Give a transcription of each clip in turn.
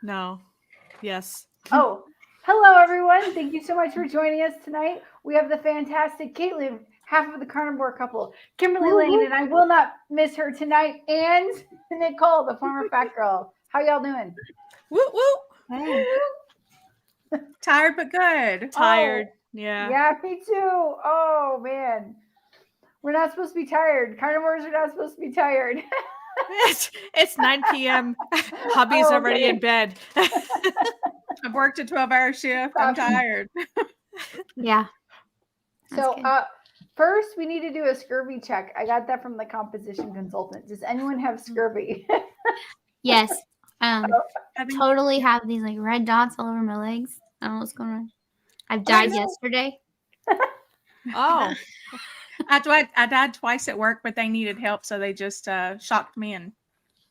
No. Yes. Oh, hello everyone. Thank you so much for joining us tonight. We have the fantastic Caitlin, half of the Carnivore couple, Kimberly Lane, and I will not miss her tonight, and Nicole, the former fat girl. How y'all doing? Woo woo. Hey. Tired but good. Tired. Oh, Yeah. yeah, me too. Oh man. We're not supposed to be tired. Carnivores are not supposed to be tired. It's 9 p.m. Hubby's Oh, already okay. in bed. I've worked a 12-hour shift. I'm tired. Yeah. That's So, good. first we need to do a scurvy check. I got that from the composition consultant. Does anyone have scurvy? Yes. Having- Totally have these like red dots all over my legs. I don't know what's going on. I've died yesterday. Oh. I died twice at work, but they needed help, so they just shocked me and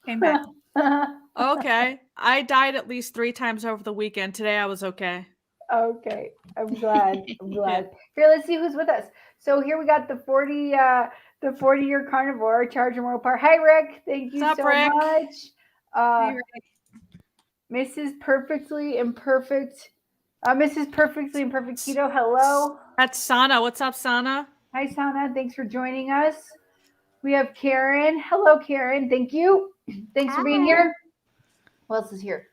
came back. Okay. I died at least 3 times over the weekend. Today I was okay. Okay, I'm glad. I'm glad. Here, let's see who's with us. So here we got the 40-year carnivore, Charger Mopar. Hi, Rick. Thank you What's up, so Rick? much. Hey, Rick. Mrs. Perfectly Imperfect. Mrs. Perfectly Imperfect Keto. Hello. That's Sana. What's up, Sana? Hi, Sana. Thanks for joining us. We have Karen. Hello, Karen. Thank you. Thanks for being Hi. here. What else is here?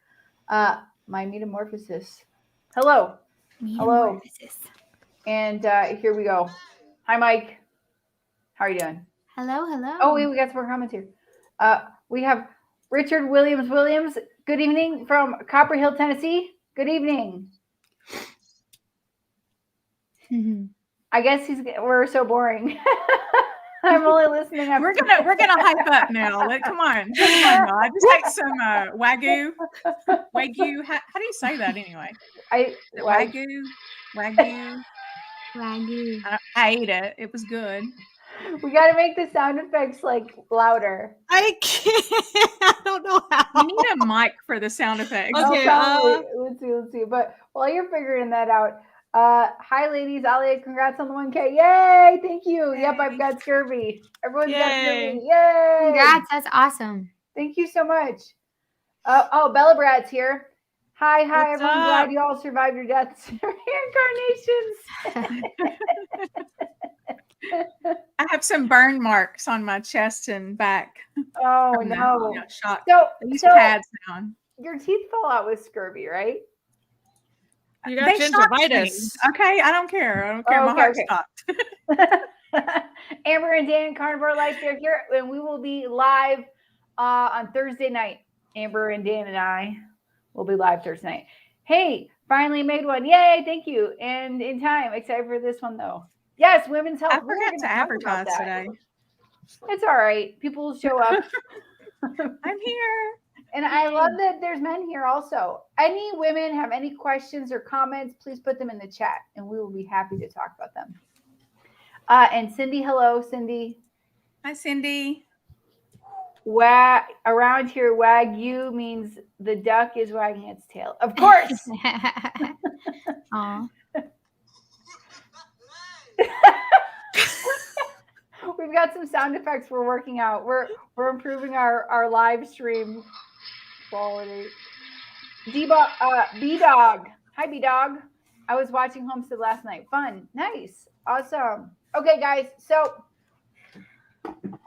My metamorphosis. Hello. Hello. Metamorphosis. And here we go. Hi, Mike. How are you doing? Hello, hello. Oh, wait, we got some more comments here. We have Richard Williams. Good evening from Copper Hill, Tennessee. Good evening. I guess we're so boring. I'm only listening. We're gonna hype up now. Come on. I just take some wagyu. Wagyu. How do you say that anyway? Wagyu. Wagyu. I ate it. It was good. We got to make the sound effects like louder. I can't. I don't know how. You need a mic for the sound effects. Okay, let's see. But while you're figuring that out, hi ladies, Ali, congrats on the 1K. Yay, thank you. Yay. Yep, I've got scurvy. Everyone's got Yay. scurvy. Yay. Congrats, that's awesome. Thank you so much. Oh, Bella Brad's here. Hi, What's everyone. up? Glad you all survived your deaths. Reincarnations. I have some burn marks on my chest and back. Oh, from the, no. shock. These So pads down. your teeth fell out with scurvy, right? You got They shocked me. gingivitis. Okay, I don't care. I don't care. My Okay, heart okay. stopped. Amber and Dan Carnivore Life, they're here, and we will be live on Thursday night. Amber and Dan and I will be live Thursday night. Hey, finally made one. Yay, thank you. And in time, excited for this one, though. Yes, women's health. I forgot to advertise today. It's all right. People will show up. I'm here. And I love that there's men here also. Any women have any questions or comments, please put them in the chat, and we will be happy to talk about them. And Cindy, hello, Cindy. Hi, Cindy. Around here, wagyu means the duck is wagging its tail. Of course. Aw. We've got some sound effects we're working out. We're improving our live stream quality. B-Dog. Hi, B-Dog. I was watching Homestead last night. Fun. Nice. Awesome. Okay, guys. So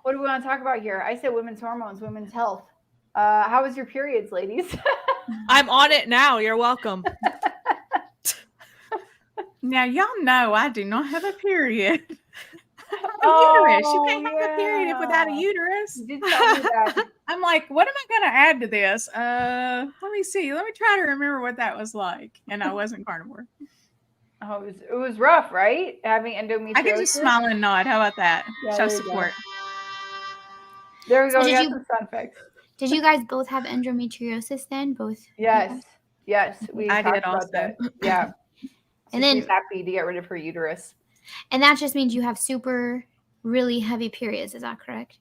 what do we want to talk about here? I said women's hormones, women's health. How was your periods, ladies? I'm on it now. You're welcome. Now, y'all know I do not have a period. Uterus. You can't have a period without a uterus. You did tell me that. I'm like, what am I going to add to this? Let me see. Let me try to remember what that was like. And I wasn't carnivore. Oh, it was rough, right? Having endometriosis. I can just smile and nod. How about that? Yeah, Show there you support. There we go. So We did got you- some sound effects. Did you guys both have endometriosis then? Both? Yes. We I talked did about also. that. Yeah. And She's then, happy to get rid of her uterus. and that just means you have super, really heavy periods. Is that correct?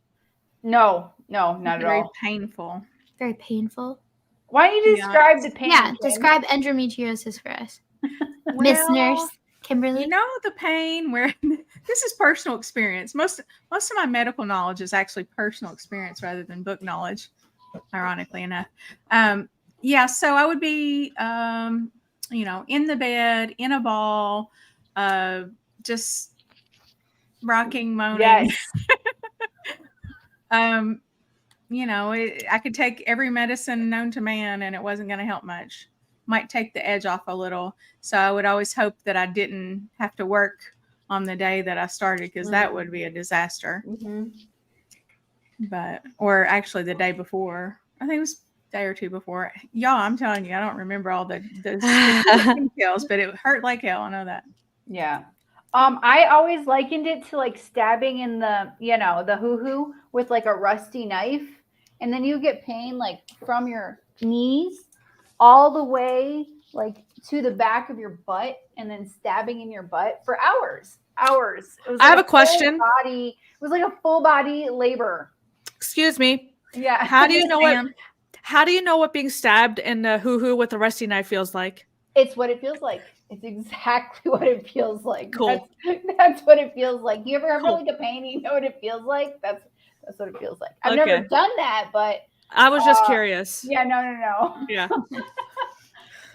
No, not at Very all. painful. Very painful. Why don't you describe the pain? Yeah, Kim? describe endometriosis for us. Miss Nurse Kimberly. You know the pain where this is personal experience. Most of my medical knowledge is actually personal experience rather than book knowledge, ironically enough. Yeah, so I would be, in the bed, in a ball, just rocking, moaning. Yes. I could take every medicine known to man and it wasn't going to help much. Might take the edge off a little. So I would always hope that I didn't have to work on the day that I started, because that would be a disaster. Or actually the day before. I think it was a day or two before. Y'all, I'm telling you, I don't remember all the details, but it hurt like hell. I know that. Yeah. I always likened it to like stabbing in the, the hoo-hoo with like a rusty knife. And then you get pain like from your knees all the way like to the back of your butt, and then stabbing in your butt for hours. It was I have a question. It was like a full body labor. Excuse me. Yeah. How do you know what being stabbed in the hoo-hoo with a rusty knife feels like? It's what it feels like. It's exactly what it feels like. Cool. That's what it feels like. You ever have like a pain? You know what it feels like? That's what it feels like. I've never done that, but I was just curious. Yeah, no. Yeah.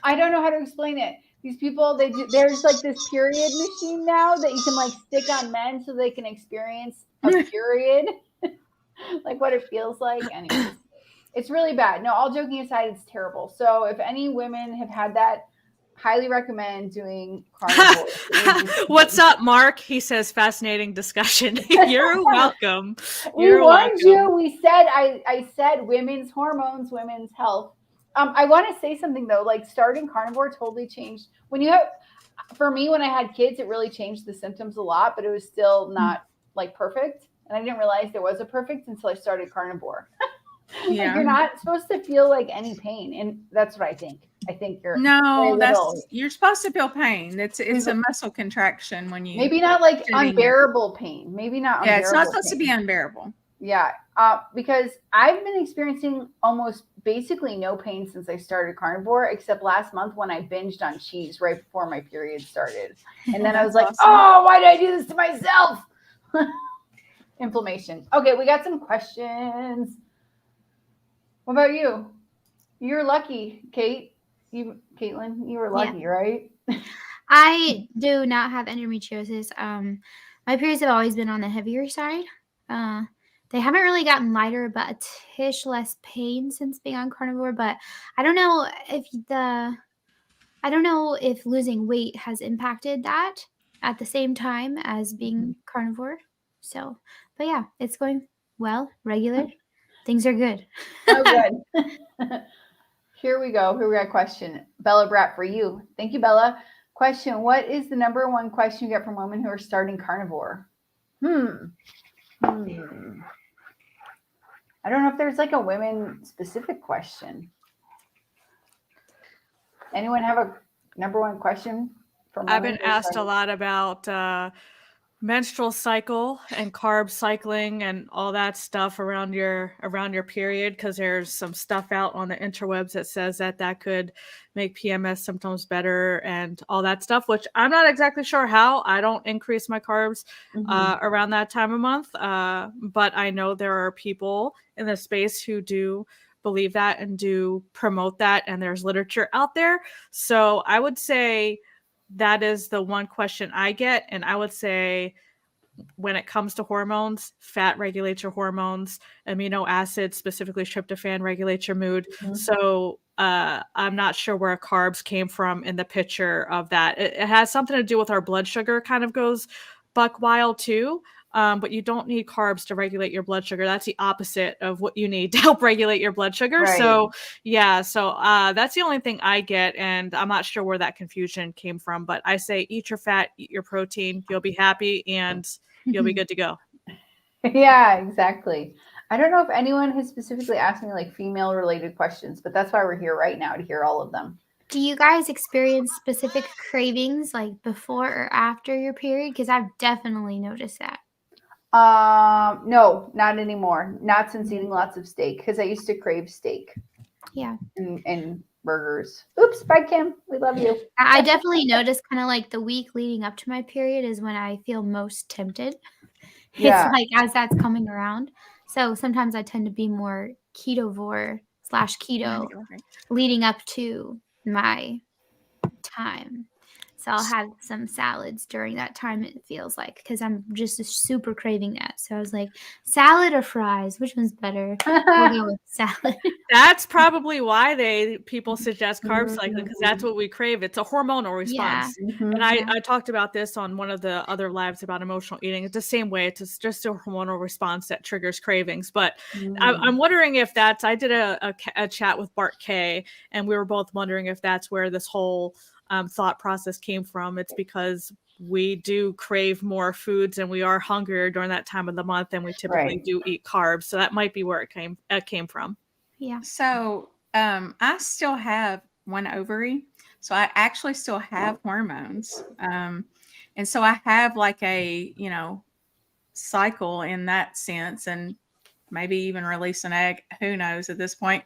I don't know how to explain it. These people, there's like this period machine now that you can like stick on men so they can experience a period, like what it feels like. Anyways, it's really bad. No, all joking aside, it's terrible. So if any women have had that, highly recommend doing Carnivore. What's up, Mark? He says, fascinating discussion. You're welcome. We warned you. We said, I said women's hormones, women's health. I want to say something though, like starting Carnivore totally changed. For me, when I had kids, it really changed the symptoms a lot, but it was still not like perfect. And I didn't realize there was a perfect until I started Carnivore. Yeah. Like you're not supposed to feel like any pain. And that's what I think. I think you're you're supposed to feel pain. It's a muscle contraction when you maybe not like unbearable pain. Maybe not unbearable. Yeah, it's not supposed to be unbearable. Yeah. Because I've been experiencing almost basically no pain since I started Carnivore, except last month when I binged on cheese right before my period started. And then I was like, oh, why did I do this to myself? Inflammation. Okay, we got some questions. What about you? You're lucky, Caitlin, you were lucky, right? I do not have endometriosis. My periods have always been on the heavier side. They haven't really gotten lighter, but a tish less pain since being on Carnivore. But I don't know if losing weight has impacted that at the same time as being Carnivore. So, but yeah, it's going well, regular. Things are good. Oh, good. Here we go. Here we got a question. Bella Brat for you. Thank you, Bella. Question: what is the number one question you get from women who are starting Carnivore? I don't know if there's like a women specific question. Anyone have a number one question from women? I've been asked a lot about menstrual cycle and carb cycling and all that stuff around your period, because there's some stuff out on the interwebs that says that could make PMS symptoms better and all that stuff, which I'm not exactly sure how. I don't increase my carbs around that time of month, but I know there are people in the space who do believe that and do promote that, and there's literature out there. So I would say that is the one question I get. And I would say when it comes to hormones, fat regulates your hormones, amino acids, specifically tryptophan, regulates your mood. So I'm not sure where carbs came from in the picture of that. It has something to do with our blood sugar, kind of goes buck wild too. But you don't need carbs to regulate your blood sugar. That's the opposite of what you need to help regulate your blood sugar. Right. So that's the only thing I get. And I'm not sure where that confusion came from, but I say eat your fat, eat your protein, you'll be happy and you'll be good to go. Yeah, exactly. I don't know if anyone has specifically asked me like female related questions, but that's why we're here right now, to hear all of them. Do you guys experience specific cravings like before or after your period? Because I've definitely noticed that. No, not anymore. Not since eating lots of steak, because I used to crave steak. Yeah. And burgers. Oops, bye Kim. We love you. I definitely noticed kind of like the week leading up to my period is when I feel most tempted. Yeah. It's like as that's coming around. So sometimes I tend to be more ketovore keto leading up to my time. So I'll have some salads during that time, it feels like, because I'm just super craving that. So I was like, salad or fries? Which one's better? We'll go with salad. That's probably why people suggest carb cycling, because that's what we crave. It's a hormonal response. And I talked about this on one of the other lives about emotional eating. It's the same way. It's just a hormonal response that triggers cravings. But I'm wondering if I did a chat with Bart K, and we were both wondering if that's where this whole thought process came from. It's because we do crave more foods and we are hungrier during that time of the month, and we typically do eat carbs. So that might be where it came from. Yeah. So I still have one ovary. So I actually still have hormones. And so I have like a, cycle in that sense, and maybe even release an egg. Who knows at this point?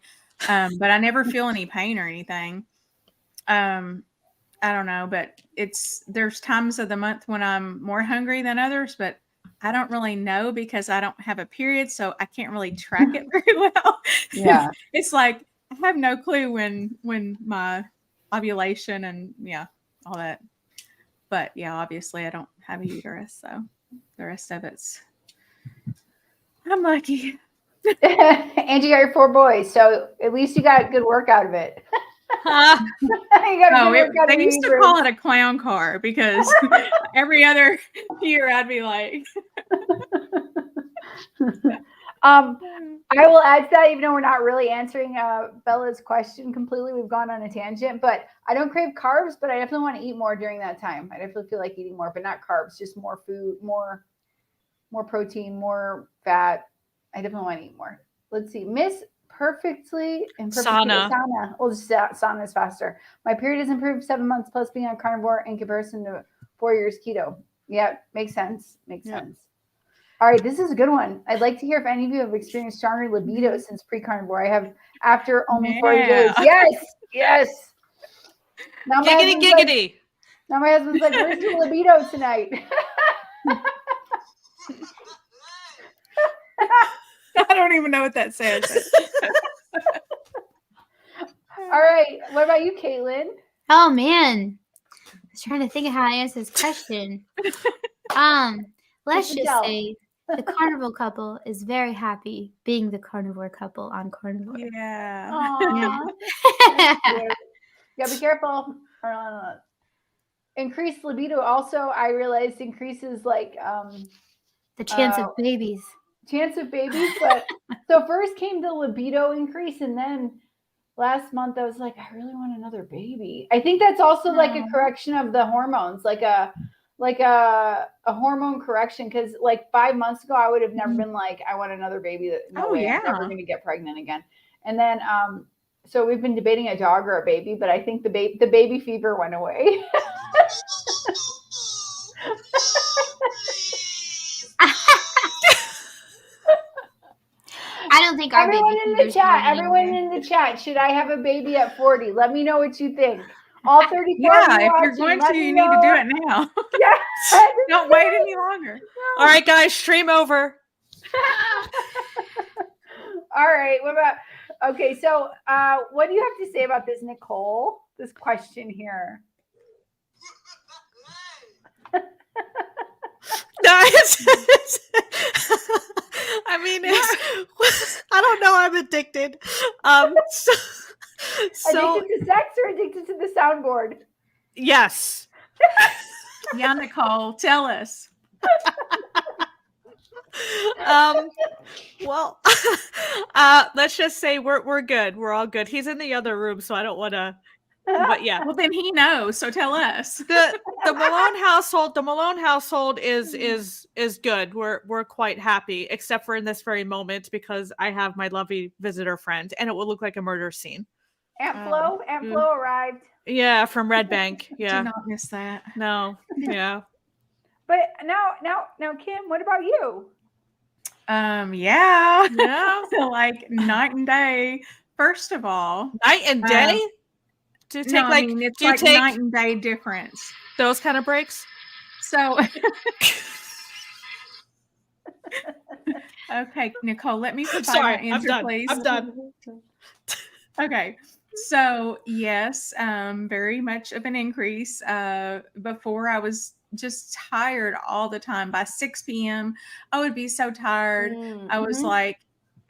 But I never feel any pain or anything. I don't know, but there's times of the month when I'm more hungry than others, but I don't really know because I don't have a period, so I can't really track it very well. Yeah. It's like I have no clue when my ovulation and all that. But yeah, obviously I don't have a uterus, so the rest of I'm lucky. And you got your 4 boys, so at least you got a good work out of it. They used to call it a clown car because every other year I'd be like, I will add to that, even though we're not really answering Bella's question completely. We've gone on a tangent, but I don't crave carbs, but I definitely want to eat more during that time. I definitely feel like eating more, but not carbs, just more food, more protein, more fat. I definitely want to eat more. Let's see. Miss Perfectly Sauna. Well, just sauna is faster. My period has improved 7 months plus being on carnivore in comparison to 4 years keto. Yeah, makes sense. Sense. All right, this is a good one. I'd like to hear if any of you have experienced stronger libido since pre-carnivore. I have after only 40 days. Yes. Now Giggity. Now my husband's like, where's your libido tonight? I don't even know what that says. All right. What about you, Caitlin? Oh man. I was trying to think of how to answer this question. Let's just say the carnivore couple is very happy being the carnivore couple on Carnivore. Yeah. You gotta be careful. Increased libido also, I realized, increases like the chance of babies. But so first came the libido increase, and then last month I was like, I really want another baby. I think that's also like a correction of the hormones, like a hormone correction. Because like 5 months ago, I would have never been like, I want another baby. No way, I'm never going to get pregnant again. And then so we've been debating a dog or a baby, but I think the baby fever went away. I don't think everyone in the chat, should I have a baby at 40? Let me know what you think. All 34 if you're going to, you need to do it now. Yeah. Don't wait any longer. All right, guys, stream over. All right. Okay, so what do you have to say about this, Nicole? This question here. I mean, I don't know. I'm addicted. So addicted to sex or addicted to the soundboard? Yes. Yeah, Nicole, tell us. Well, let's just say we're good. We're all good. He's in the other room, so I don't want to. But yeah. Well, then he knows. So tell us. The Malone household. The Malone household is good. We're quite happy, except for in this very moment because I have my lovely visitor friend, and it will look like a murder scene. Aunt Flo arrived. Yeah, from Red Bank. Yeah. Did not miss that. No. Yeah. But now, Kim, what about you? Yeah. Like night and day. First of all, night and day. To take it's like night and day difference. Those kind of breaks. So Okay, Nicole, let me I'm provide my sorry. I'm answer, done. please. I'm done. Okay. So yes, very much of an increase. Before I was just tired all the time. By 6 p.m., I would be so tired. I was like,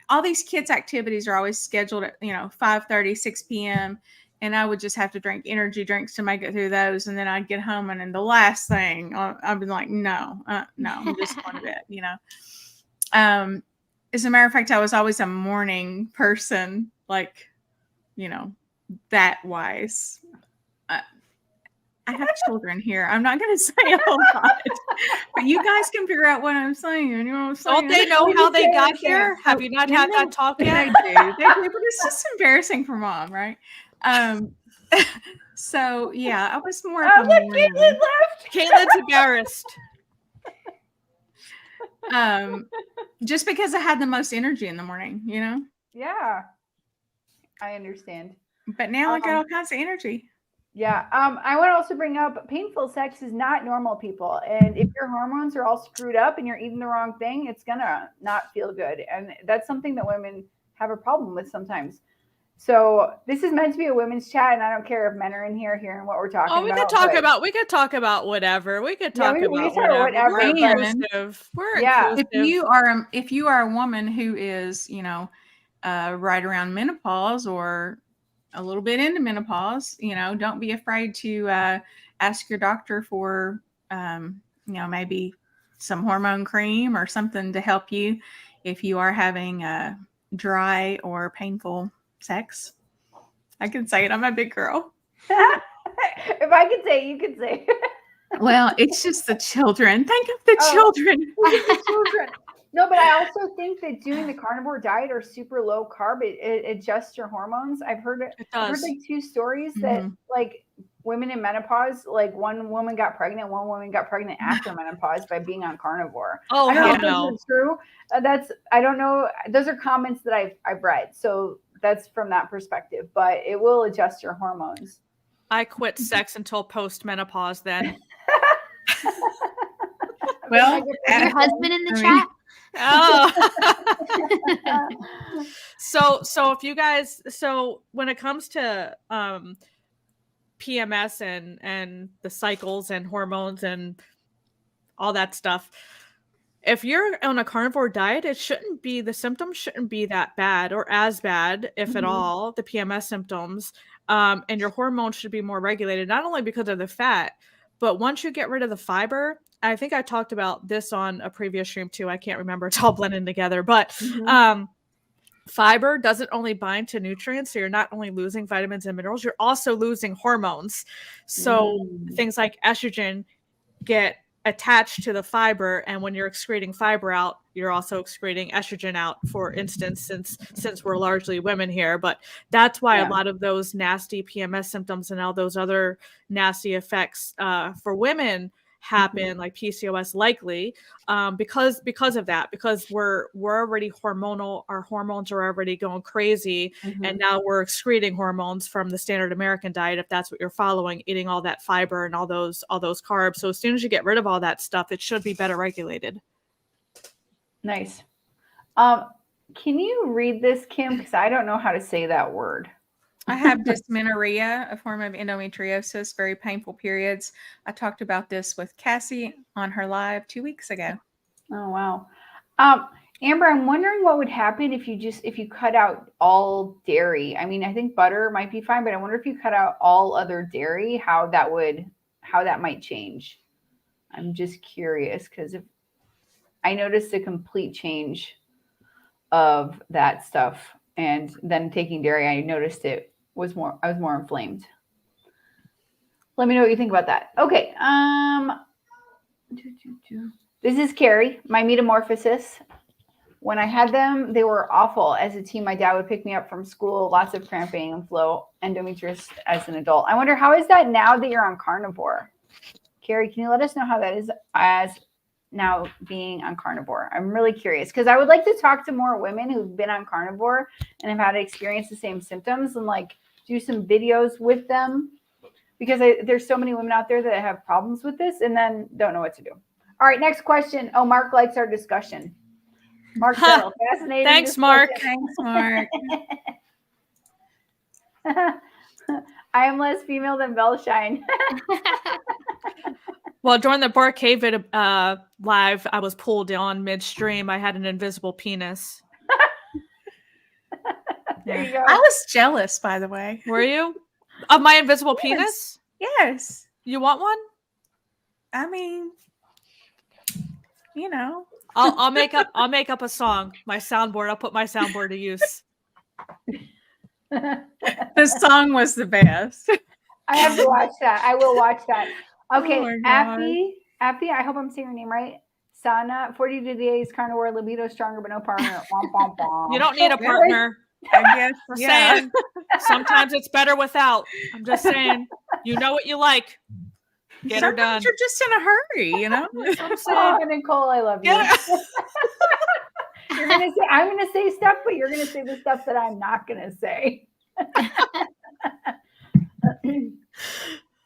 all these kids' activities are always scheduled at 5:30, 6 p.m. And I would just have to drink energy drinks to make it through those. And then I'd get home, and then the last thing I'd be like, no, I'm just going to bed. As a matter of fact, I was always a morning person, like, that wise. I have children here. I'm not going to say a whole lot, but you guys can figure out what I'm saying. You know what I'm saying? Don't they know We how just they say got what I'm here? Have you not Yeah, had that talk they yet? do, but it's just embarrassing for mom, right? So yeah, I was more of a look, morning. Caitlin left. Caitlin's embarrassed. Just because I had the most energy in the morning, Yeah, I understand. But now I got all kinds of energy. Yeah. I want to also bring up painful sex is not normal, people. And if your hormones are all screwed up and you're eating the wrong thing, it's gonna not feel good. And that's something that women have a problem with sometimes. So this is meant to be a women's chat, and I don't care if men are in here hearing what we're talking Oh, we about. could talk about whatever. We could talk we about can talk whatever. We're whatever. inclusive. We're Yeah. inclusive. If you are a woman who is, right around menopause or a little bit into menopause, don't be afraid to ask your doctor for, maybe some hormone cream or something to help you if you are having dry or painful sex. I can say it. I'm a big girl. If I could say, you could say. Well, it's just the children. Think of the children. The children. No, but I also think that doing the carnivore diet or super low carb, it adjusts your hormones. I've heard It like does. 2 stories that like women in menopause, like one woman got pregnant, one woman got pregnant after menopause by being on carnivore. Oh, I don't know if no. this is true. I don't know. Those are comments that I've read. So that's from that perspective, but it will adjust your hormones. I quit sex until post-menopause then. Well, your husband in the chat? Oh. So if you guys, when it comes to PMS and the cycles and hormones and all that stuff, if you're on a carnivore diet, the symptoms shouldn't be that bad or as bad, if at all, the PMS symptoms. And your hormones should be more regulated, not only because of the fat, but once you get rid of the fiber. I think I talked about this on a previous stream too. I can't remember. It's all blended together. But fiber doesn't only bind to nutrients, so you're not only losing vitamins and minerals, you're also losing hormones. So things like estrogen get attached to the fiber, and when you're excreting fiber out, you're also excreting estrogen out, for instance, since we're largely women here. But that's why a lot of those nasty PMS symptoms and all those other nasty effects for women happen, like PCOS, likely because of that, because we're already hormonal, our hormones are already going crazy, and now we're excreting hormones from the standard American diet, if that's what you're following, eating all that fiber and all those carbs. So as soon as you get rid of all that stuff, it should be better regulated. Nice. Can you read this, Kim? Because I don't know how to say that word. I have dysmenorrhea, a form of endometriosis, very painful periods. I talked about this with Cassie on her live 2 weeks ago. Oh, wow. Amber, I'm wondering what would happen if you cut out all dairy. I mean, I think butter might be fine, but I wonder if you cut out all other dairy, how that might change. I'm just curious, because if I noticed a complete change of that stuff, and then taking dairy, I noticed I was more inflamed. Let me know what you think about that. Okay. This is Carrie, my metamorphosis. When I had them, they were awful. As a teen, my dad would pick me up from school, lots of cramping and flow, endometriosis as an adult. I wonder, how is that now that you're on carnivore? Carrie, can you let us know how that is as now being on carnivore? I'm really curious, because I would like to talk to more women who've been on carnivore and have had to experience the same symptoms, and like do some videos with them, because there's so many women out there that have problems with this and then don't know what to do. All right, next question. Oh, Mark likes our discussion. Mark Settle, fascinating. Thanks, Mark. Thanks, Mark. I am less female than Bellshine. Well, during the Bart Cavid live, I was pulled on midstream. I had an invisible penis. There you go. I was jealous, by the way. Were you? Of my invisible Yes. penis? Yes. You want one? I mean, you know. I'll make up a song. My soundboard. I'll put my soundboard to use. The song was the best. I have to watch that. I will watch that. Okay, Oh my God. Appy, I hope I'm saying your name right. Sana, 42 days, carnivore, libido stronger, but no partner. Womp, womp, womp. You don't need a partner. I guess. Just Yeah. saying. Sometimes it's better without. I'm just saying. You know what you like. Get her done. Sometimes you're just in a hurry, you know? That's what I'm saying. Oh, Nicole, I love you. Yeah. You're gonna say I'm gonna say stuff, but you're gonna say the stuff that I'm not gonna say.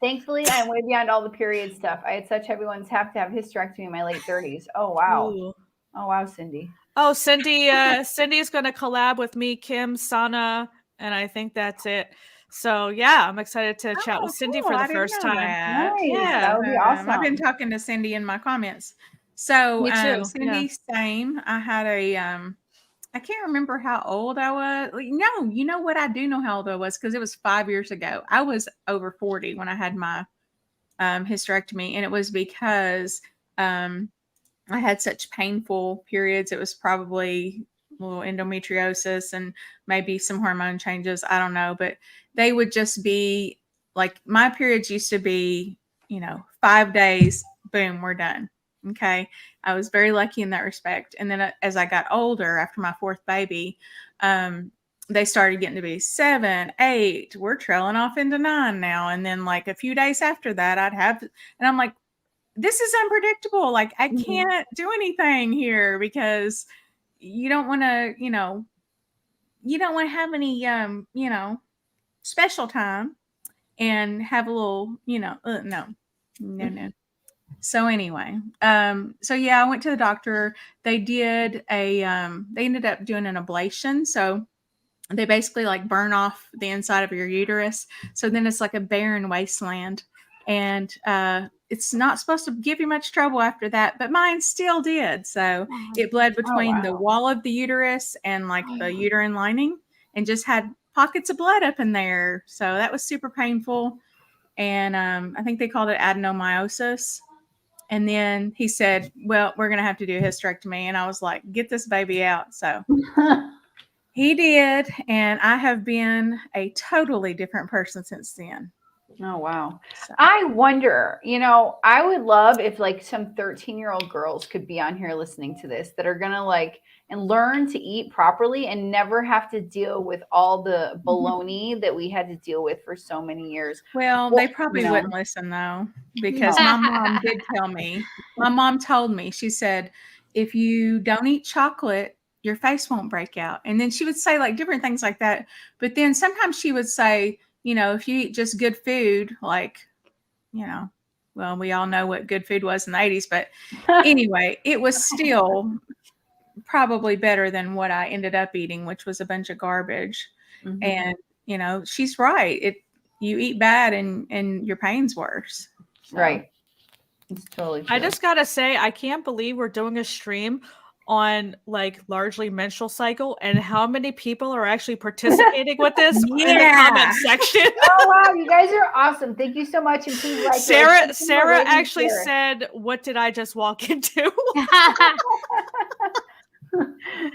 Thankfully, I'm way beyond all the period stuff. I had such heavy ones have to have hysterectomy in my late 30s. Oh wow. Ooh. Oh wow, Cindy. Oh, Cindy's going to collab with me, Kim, Sana, and I think that's it. So yeah, I'm excited to chat with Cindy cool. for I the didn't first know time. that. Nice. Yeah. That would be awesome. I've been talking to Cindy in my comments. So Me too, Cindy, same. I had a I can't remember how old I was. No, you know what? I do know how old I was because it was 5 years ago. I was over 40 when I had my hysterectomy, and it was because I had such painful periods. It was probably a little endometriosis and maybe some hormone changes. I don't know, but they would just be like my periods used to be, 5 days, boom, we're done. Okay. I was very lucky in that respect. And then as I got older, after my fourth baby, they started getting to be 7, 8. We're trailing off into 9 now. And then like a few days after that, and I'm like, this is unpredictable. Like I can't do anything here because you don't want to, you don't want to have any, special time and have a little, no. So anyway, so yeah, I went to the doctor. They did they ended up doing an ablation. So they basically like burn off the inside of your uterus. So then it's like a barren wasteland. And it's not supposed to give you much trouble after that, but mine still did. So it bled between the wall of the uterus and like the uterine lining and just had pockets of blood up in there. So that was super painful. And I think they called it adenomyosis. And then he said, well, we're going to have to do a hysterectomy. And I was like, get this baby out. So he did. And I have been a totally different person since then. Oh, wow. So. I wonder, I would love if like some 13-year-old girls could be on here listening to this that are going to like and learn to eat properly and never have to deal with all the baloney that we had to deal with for so many years. Well, they probably wouldn't listen though, because my mom did tell me. My mom told me, she said, if you don't eat chocolate, your face won't break out. And then she would say like different things like that. But then sometimes she would say, if you eat just good food, like, well, we all know what good food was in the 80s, but anyway, it was still probably better than what I ended up eating, which was a bunch of garbage. And, she's right. You eat bad and your pain's worse. So. Right. It's totally true. I just got to say, I can't believe we're doing a stream on like largely menstrual cycle and how many people are actually participating with this in the comment section. Oh wow, you guys are awesome. Thank you so much. And please like Sarah actually said, what did I just walk into?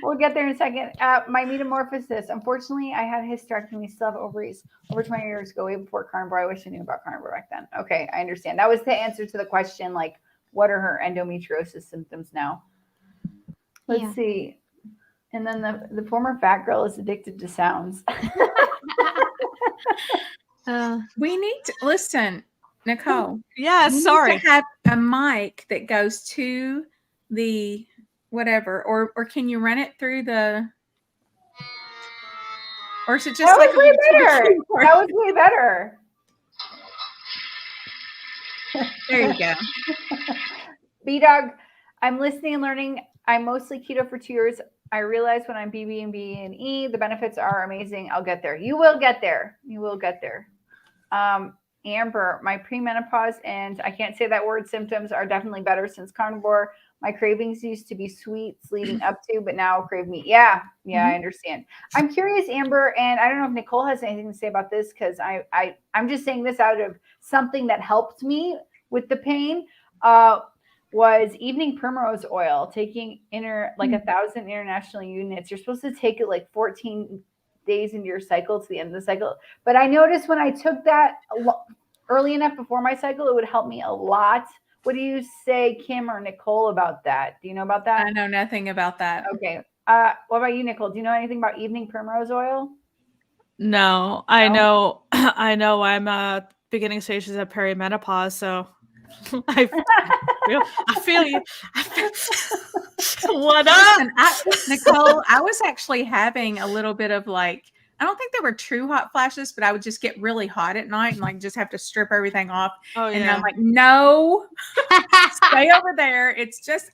We'll get there in a second. My metamorphosis. Unfortunately, I had a hysterectomy, still have ovaries over 20 years ago, way before carnivore. I wish I knew about carnivore back then. Okay, I understand. That was the answer to the question, like, what are her endometriosis symptoms now? Let's see. And then the former fat girl is addicted to sounds. We need to listen, Nicole. Yeah, sorry. Need to have a mic that goes to the whatever, or can you run it through the? Or is it just that was way better? That was way better. There you go. B-Dog, I'm listening and learning. I'm mostly keto for 2 years. I realize when I'm BB and E, the benefits are amazing. I'll get there. You will get there. You will get there. Amber, my premenopause and I can't say that word symptoms are definitely better since carnivore. My cravings used to be sweets leading up to, but now crave meat. Yeah, I understand. I'm curious, Amber, and I don't know if Nicole has anything to say about this because I'm just saying this out of something that helped me with the pain. Was evening primrose oil, taking 1,000 international units. You're supposed to take it like 14 days into your cycle to the end of the cycle. But I noticed when I took that early enough before my cycle, it would help me a lot. What do you say, Kim or Nicole, about that? Do you know about that? I know nothing about that. Okay. What about you, Nicole? Do you know anything about evening primrose oil? No, I know. I know. I'm beginning stages of perimenopause, so I feel you. What up? Listen, Nicole, I was actually having a little bit of like, I don't think they were true hot flashes, but I would just get really hot at night and like just have to strip everything off. Oh, and yeah. I'm like, no, stay over there.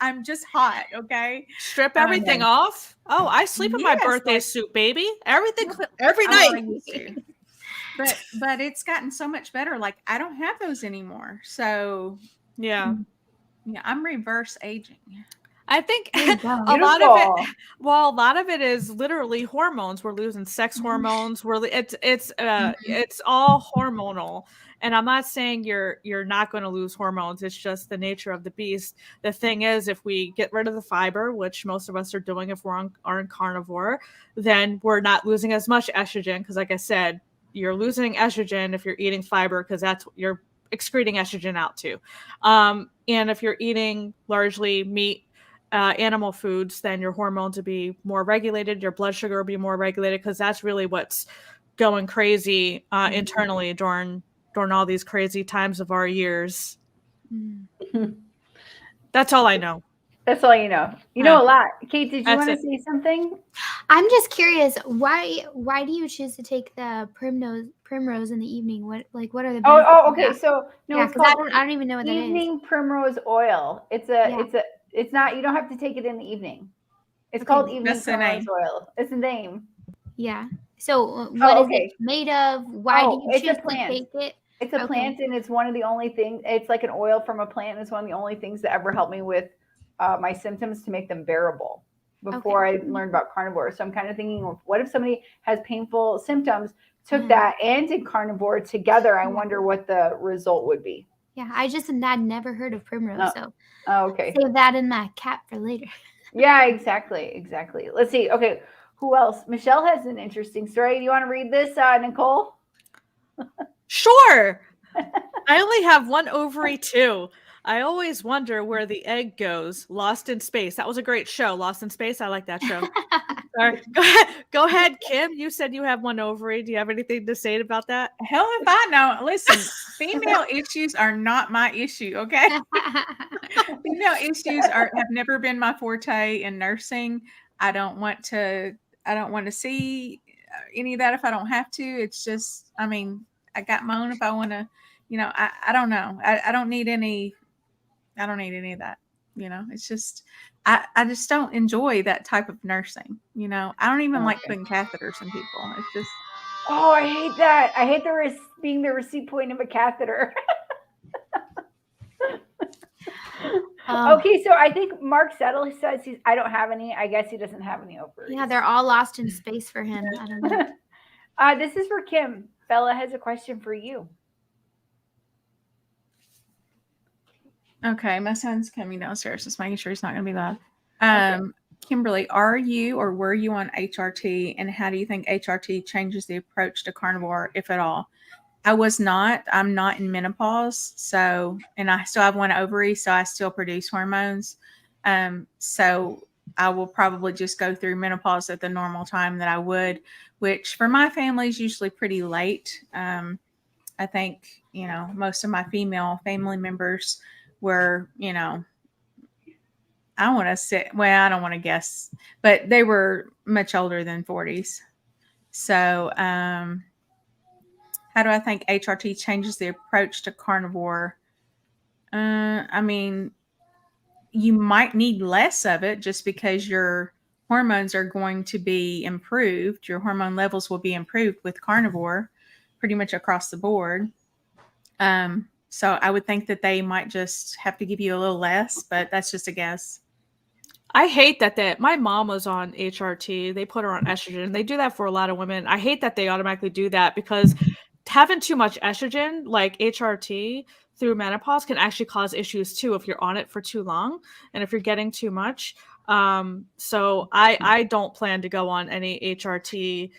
I'm just hot. Okay. Strip everything off. Oh, I sleep in my birthday suit, baby. Everything every night. I used to. But it's gotten so much better. Like I don't have those anymore. So yeah, I'm reverse aging. I think a lot of it is literally hormones. We're losing sex hormones. It's all hormonal. And I'm not saying you're not going to lose hormones. It's just the nature of the beast. The thing is, if we get rid of the fiber, which most of us are doing if we're on carnivore, then we're not losing as much estrogen. Because like I said, you're losing estrogen if you're eating fiber because that's you're excreting estrogen out too. And if you're eating largely meat, animal foods, then your hormones will be more regulated. Your blood sugar will be more regulated because that's really what's going crazy internally during all these crazy times of our years. That's all I know. That's all you know. You know a lot. Kate, did you want to say something? I'm just curious. Why do you choose to take the primrose in the evening? What are the benefits? Oh, okay. So no, yeah, because I don't even know what that is. Evening primrose oil. It's not. You don't have to take it in the evening. It's called evening primrose oil. It's a name. Yeah. So what is it made of? Why do you choose to take it? It's a plant, and it's one of the only things. It's like an oil from a plant, and it's one of the only things that ever helped me with my symptoms to make them bearable before I learned about carnivore. So I'm kind of thinking, what if somebody has painful symptoms, took that and did carnivore together? I wonder what the result would be. Yeah, I just had never heard of primrose, so okay. Save that in my cap for later. Yeah, exactly. Let's see. Okay, who else? Michelle has an interesting story. Do you want to read this, Nicole? Sure. I only have one ovary too. I always wonder where the egg goes. Lost in Space. That was a great show. Lost in Space. I like that show. Sorry. Go ahead, Kim. You said you have one ovary. Do you have anything to say about that? Hell if I know. Listen, female issues are not my issue, okay? Female issues have never been my forte in nursing. I don't want to see any of that if I don't have to. It's just, I mean, I got my own if I want to, I don't know. I don't need any of that. It's just, I just don't enjoy that type of nursing. I don't even like putting catheters in people. It's just. Oh, I hate that. I hate being the receipt point of a catheter. Okay, so I think Mark Settle says I don't have any. I guess he doesn't have any ovaries. Yeah, they're all lost in space for him. I don't know. This is for Kim. Bella has a question for you. Okay, my son's coming downstairs. Just making sure he's not going to be loud. Kimberly, are you or were you on HRT, and how do you think HRT changes the approach to carnivore, if at all? I was not. I'm not in menopause, and I still have one ovary, so I still produce hormones. So I will probably just go through menopause at the normal time that I would, which for my family is usually pretty late. I think, most of my female family members were, I don't want to guess, but they were much older than 40s. So, how do I think HRT changes the approach to carnivore? I mean, you might need less of it just because your hormones are going to be improved. Your hormone levels will be improved with carnivore pretty much across the board. So I would think that they might just have to give you a little less, but that's just a guess. I hate that my mom was on HRT. They put her on estrogen. They do that for a lot of women. I hate that they automatically do that because having too much estrogen, like HRT through menopause, can actually cause issues too if you're on it for too long and if you're getting too much. So I don't plan to go on any HRT,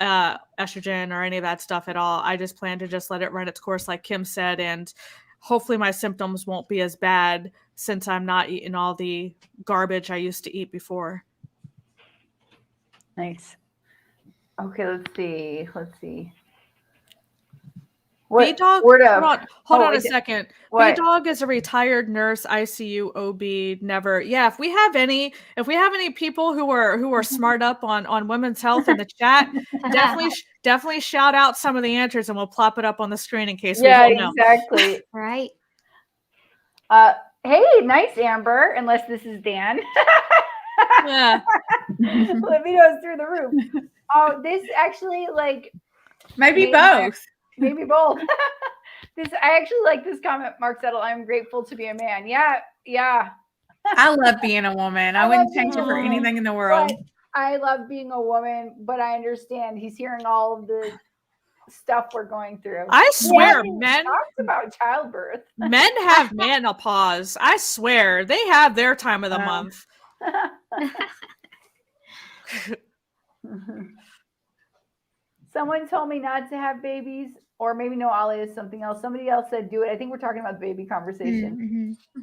estrogen or any of that stuff at all. I just plan to just let it run its course, like Kim said, and hopefully my symptoms won't be as bad since I'm not eating all the garbage I used to eat before. Nice. Okay, let's see. B-Dog, word hold of? on a second. What? B-Dog is a retired nurse, ICU, OB, never. Yeah, if we have any people who are smart up on women's health in the chat, definitely shout out some of the answers and we'll plop it up on the screen in case we don't know. Exactly. Right. Hey, nice, Amber. Unless this is Dan. Yeah. Libido's through the roof. Oh, this actually Maybe both. Maybe both. I actually like this comment, Mark Settle. I'm grateful to be a man. Yeah. I love being a woman. I wouldn't change it for anything in the world. I love being a woman, but I understand he's hearing all of the stuff we're going through. I swear, men talks about childbirth. Men have menopause. I swear, they have their time of the month. Someone told me not to have babies, or maybe no, Ali is something else. Somebody else said do it. I think we're talking about the baby conversation. Mm-hmm.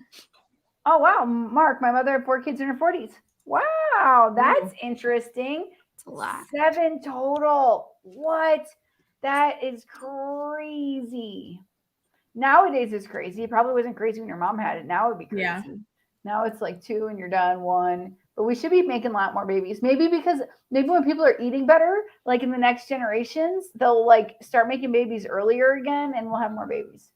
Oh, wow. Mark, my mother had 4 kids in her 40s. Wow, that's interesting. It's a lot. 7 total. What? That is crazy. Nowadays it's crazy. It probably wasn't crazy when your mom had it. Now it would be crazy. Yeah. Now it's like 2 and you're done, 1. But we should be making a lot more babies. Maybe when people are eating better, like in the next generations, they'll start making babies earlier again and we'll have more babies.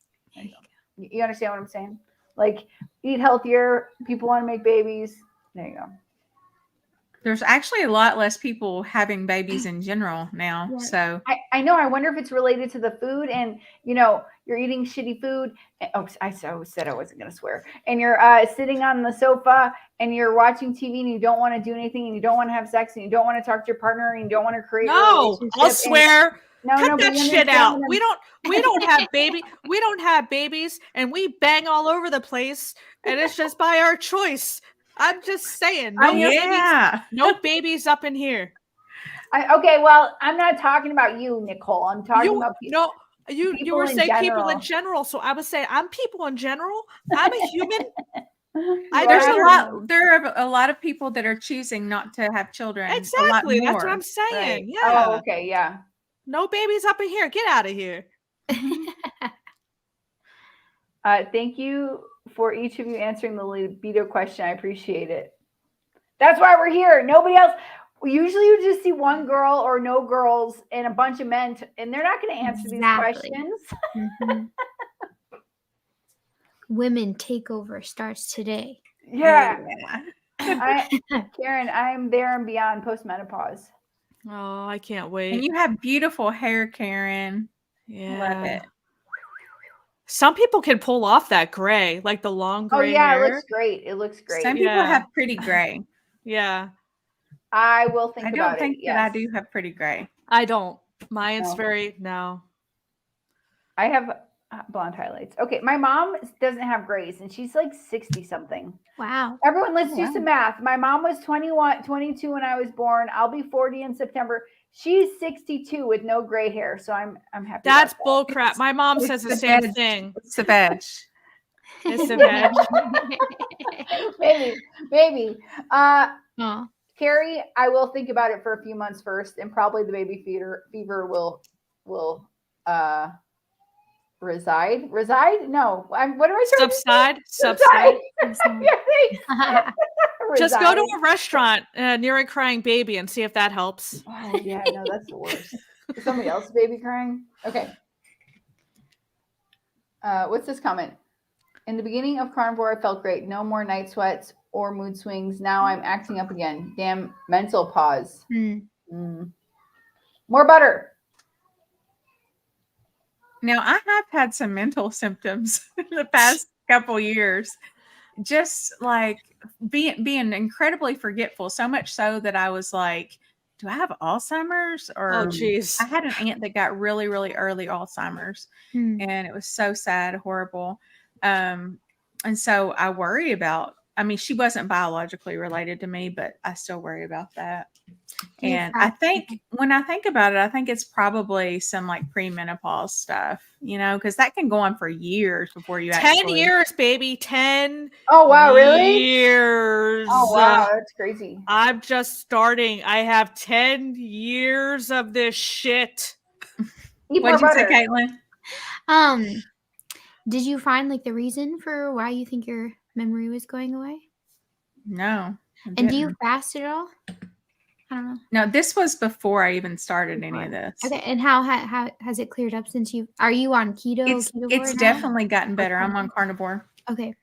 You understand what I'm saying? Like, eat healthier. People want to make babies. There you go. There's actually a lot less people having babies in general now. Yeah. So I know. I wonder if it's related to the food and, you're eating shitty food. Oh, I said I wasn't going to swear. And you're sitting on the sofa and you're watching TV and you don't want to do anything and you don't want to have sex and you don't want to talk to your partner and you don't want to create a relationship. I'll swear. Cut that but shit out. We don't have babies and we bang all over the place and it's just by our choice. I'm just saying. No babies up in here. Okay, well, I'm not talking about you, Nicole. I'm talking about people. No, you were saying people in general, so I would say I'm people in general. I'm a human. There are a lot of people that are choosing not to have children. Exactly. That's what I'm saying. Right. Yeah. Oh, okay. Yeah. No babies up in here. Get out of here. Thank you for each of you answering the libido question. I appreciate it. That's why we're here. Nobody else. Usually you just see one girl or no girls and a bunch of men, and they're not going to answer these questions. Mm-hmm. Women takeover starts today. Yeah. Karen, I'm there and beyond postmenopause. Oh, I can't wait. And you have beautiful hair, Karen. Yeah. Love it. Some people can pull off that gray, like the long gray hair. It looks great. Some people have pretty gray. Yeah. I will think about it. I don't think that I do have pretty gray. I don't. Mine's no. I have blonde highlights. Okay, my mom doesn't have grays and she's like 60 something. Wow. Everyone, let's do some math. My mom was 22 when I was born. I'll be 40 in September. She's 62 with no gray hair, so I'm happy. That's bull crap. My mom says the same thing. It's the veg. It's the veg. Maybe. Carrie, I will think about it for a few months first, and probably the baby fever will reside. No, what am I saying? Subside. Just Just go to a restaurant near a crying baby and see if that helps. Oh yeah, no, that's the worst. Is somebody else's baby crying? Okay. What's this comment? In the beginning of Carnivore, I felt great. No more night sweats or mood swings. Now I'm acting up again. Damn mental pause. More butter. Now, I have had some mental symptoms in the past couple years. Just like being incredibly forgetful, so much so that I was like, do I have Alzheimer's? Oh, Or jeez. I had an aunt that got really, really early Alzheimer's, and it was so sad, horrible. And so I worry about, I mean, she wasn't biologically related to me, but I still worry about that. And I think when I think about it, I think it's probably some like premenopause stuff, because that can go on for years before you 10 actually. years, baby. 10 Oh, wow, really? years. Oh, wow, that's crazy. I'm just starting. I have 10 years of this shit. Eat more What'd you say, butter. Caitlin? Did you find like the reason for why you think your memory was going away? No. And do you fast at all? I don't know. No, this was before I even started any of this. Okay, and how has it cleared up since are you on keto? It's ketovore now? definitely gotten better. I'm on carnivore. Okay.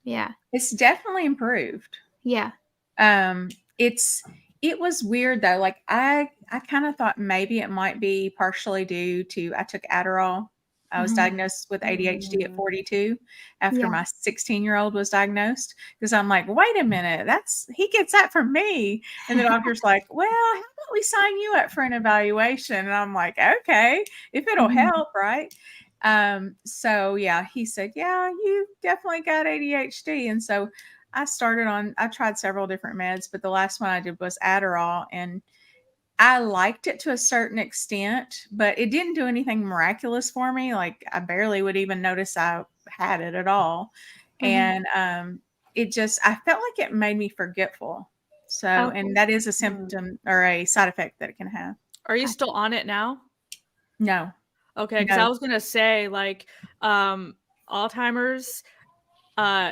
Yeah. It's definitely improved. Yeah. It was weird though. Like I kind of thought maybe it might be partially due to I took Adderall. I was diagnosed with ADHD at 42 after my 16-year-old was diagnosed, because I'm like, wait a minute, he gets that from me. And the doctor's like, well, how about we sign you up for an evaluation? And I'm like, okay, if it'll help, right? So yeah, he said, yeah, you definitely got ADHD. And so I tried several different meds, but the last one I did was Adderall, and I liked it to a certain extent, but it didn't do anything miraculous for me. Like I barely would even notice I had it at all. And I felt like it made me forgetful. So, and that is a symptom or a side effect that it can have. Are you still on it now? No. Okay, because I was going to say, like, Alzheimer's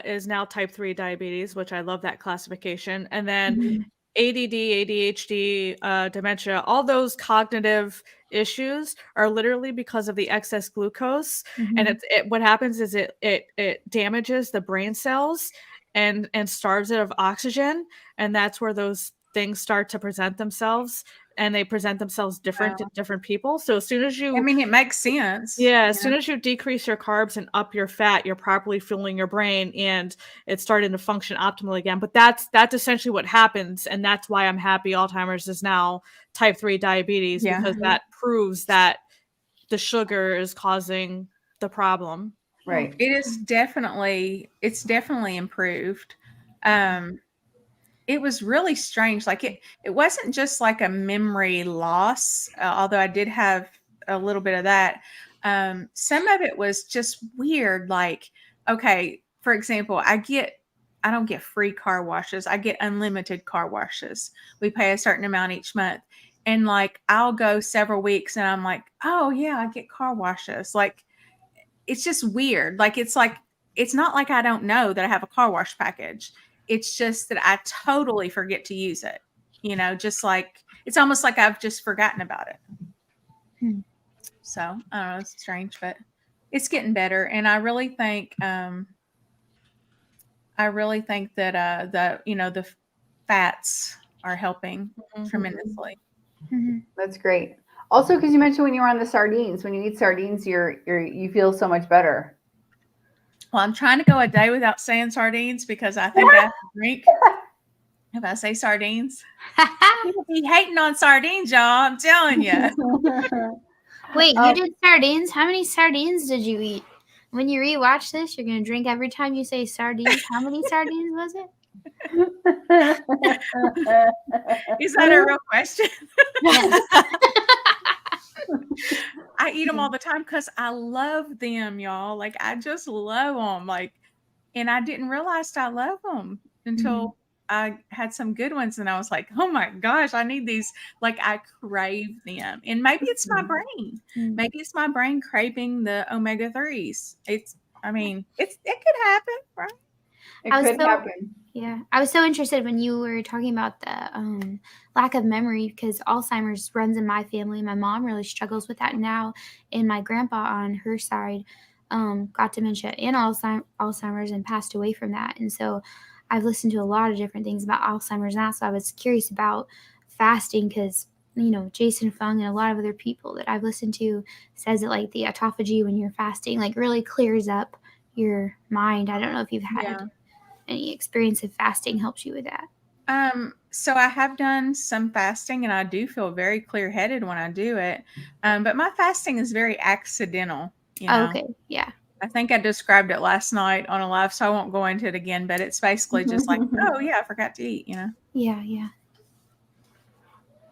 is now type 3 diabetes, which I love that classification. And then ADD, ADHD, dementia, all those cognitive issues are literally because of the excess glucose. And what happens is it damages the brain cells and starves it of oxygen. And that's where those things start to present themselves. And they present themselves different to different people. So as soon as you, I mean, it makes sense. yeah, as soon as you decrease your carbs and up your fat, you're properly fueling your brain and it's starting to function optimally again. But that's essentially what happens. And that's why I'm happy Alzheimer's is now type 3 diabetes, because that proves that the sugar is causing the problem. Right. It's definitely improved. It was really strange. Like it wasn't just like a memory loss, although I did have a little bit of that. Some of it was just weird. Like, okay, for example, I don't get free car washes. I get unlimited car washes. We pay a certain amount each month. And like, I'll go several weeks and I'm like, oh yeah, I get car washes. Like, it's just weird. Like, it's not like I don't know that I have a car wash package. It's just that I totally forget to use it. Just like, it's almost like I've just forgotten about it. So I don't know, it's strange, but it's getting better. And I really think that the fats are helping tremendously. That's great. Also, because you mentioned when you were on the sardines, when you eat sardines, you feel so much better. Well, I'm trying to go a day without saying sardines because I think I have to drink if I say sardines. People be hating on sardines, y'all. I'm telling you. Wait, you did sardines? How many sardines did you eat? When you rewatch this, you're going to drink every time you say sardines. How many sardines was it? Is that a real question? Yes. I eat them all the time because I love them, y'all. Like, I just love them. Like, and I didn't realize I love them until I had some good ones. And I was like, oh my gosh, I need these. Like, I crave them. And maybe it's my brain. Maybe it's my brain craving the omega-3s. It could happen, right? It could happen. Yeah. I was so interested when you were talking about the lack of memory, because Alzheimer's runs in my family. My mom really struggles with that now, and my grandpa on her side. got dementia and Alzheimer's and passed away from that. And so I've listened to a lot of different things about Alzheimer's now. So I was curious about fasting because, Jason Fung and a lot of other people that I've listened to says that like the autophagy when you're fasting like really clears up your mind. I don't know if you've had any experience of fasting helps you with that. So I have done some fasting and I do feel very clear-headed when I do it. But my fasting is very accidental, Oh, okay. Yeah. I think I described it last night on a live, so I won't go into it again, but it's basically just like, oh yeah, I forgot to eat, Yeah. Yeah.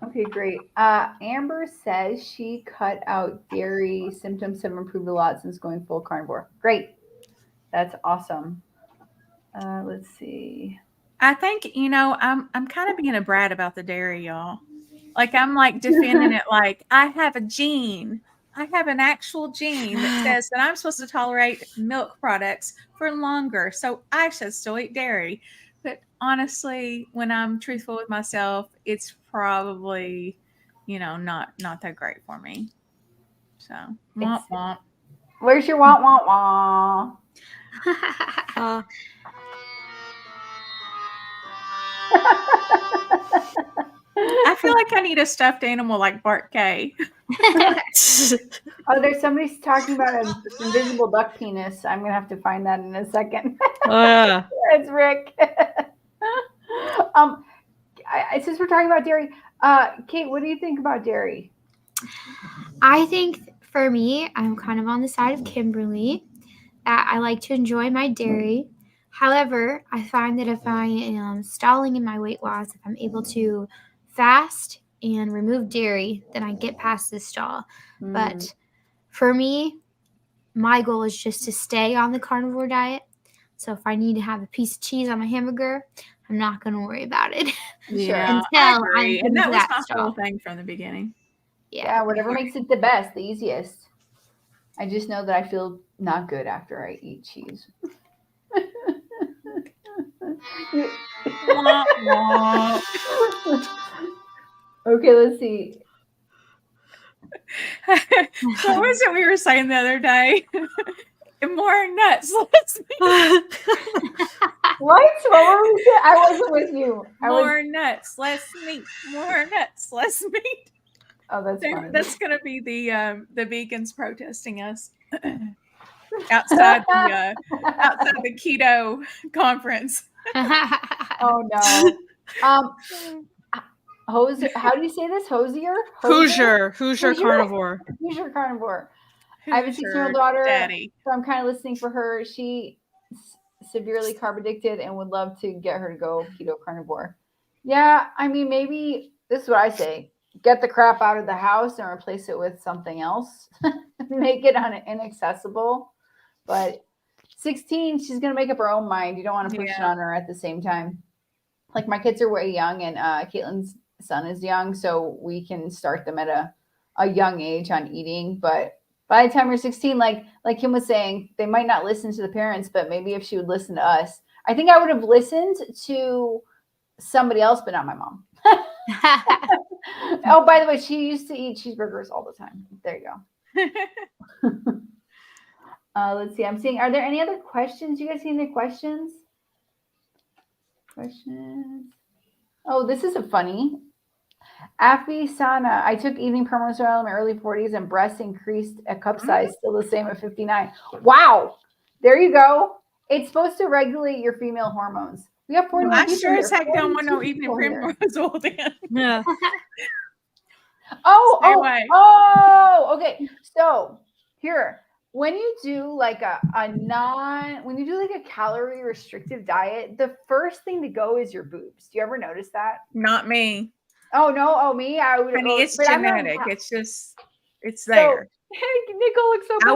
Okay, great. Amber says she cut out dairy. Symptoms have improved a lot since going full carnivore. Great. That's awesome. Let's see. I think, I'm kind of being a brat about the dairy, y'all. Like I'm like defending it like I have a gene. I have an actual gene that says that I'm supposed to tolerate milk products for longer. So I should still eat dairy. But honestly, when I'm truthful with myself, it's probably, not that great for me. So womp womp. Where's your wah wah wah? I feel like I need a stuffed animal like Bart K. Oh, there's somebody's talking about an invisible duck penis. I'm gonna have to find that in a second. It's Rick. Since we're talking about dairy, Kate, what do you think about dairy? I think for me, I'm kind of on the side of Kimberly. I like to enjoy my dairy. However, I find that if I am stalling in my weight loss, if I'm able to fast and remove dairy, then I get past this stall. But for me, my goal is just to stay on the carnivore diet. So if I need to have a piece of cheese on my hamburger, I'm not going to worry about it. Yeah, until I agree. I'm And that was that my whole stall. thing from the beginning. Yeah, whatever makes it the best, the easiest. I just know that I feel not good after I eat cheese. Okay, let's see. What was it we were saying the other day? More nuts, less meat. What? What were we saying? I wasn't with you. More nuts, less meat. More nuts, less meat. Oh, that's funny. That's gonna be the vegans protesting us outside the keto conference. Oh no. Hosier. How do you say this? Hosier? Hoosier carnivore. Hoosier carnivore. I have a 6-year-old daughter, Daddy. so I'm kind of listening for her. She severely carb addicted and would love to get her to go keto carnivore. Yeah, I mean, maybe this is what I say: get the crap out of the house and replace it with something else. Make it inaccessible. But 16, she's gonna make up her own mind. You don't want to push it on her at the same time. Like my kids are way young, and Caitlin's son is young, so we can start them at a young age on eating. But by the time you're 16, like Kim was saying, they might not listen to the parents, but maybe if she would listen to us, I think I would have listened to somebody else, but not my mom. Oh, by the way, she used to eat cheeseburgers all the time. There you go. Let's see. I'm seeing, are there any other questions? You guys see any questions? Oh, this is a funny. Afi Sana, I took evening primrose oil in my early 40s and breasts increased a cup size, still the same at 59. Wow. There you go. It's supposed to regulate your female hormones. We have 41 I people sure as here. heck don't want no evening primrose oil then. Yeah. Okay. So here, when you do like when you do like a calorie restrictive diet, the first thing to go is your boobs. Do you ever notice that? Not me. Oh no. Oh me. I would. Honey, it's genetic. It's there. So, Nicole looks so. I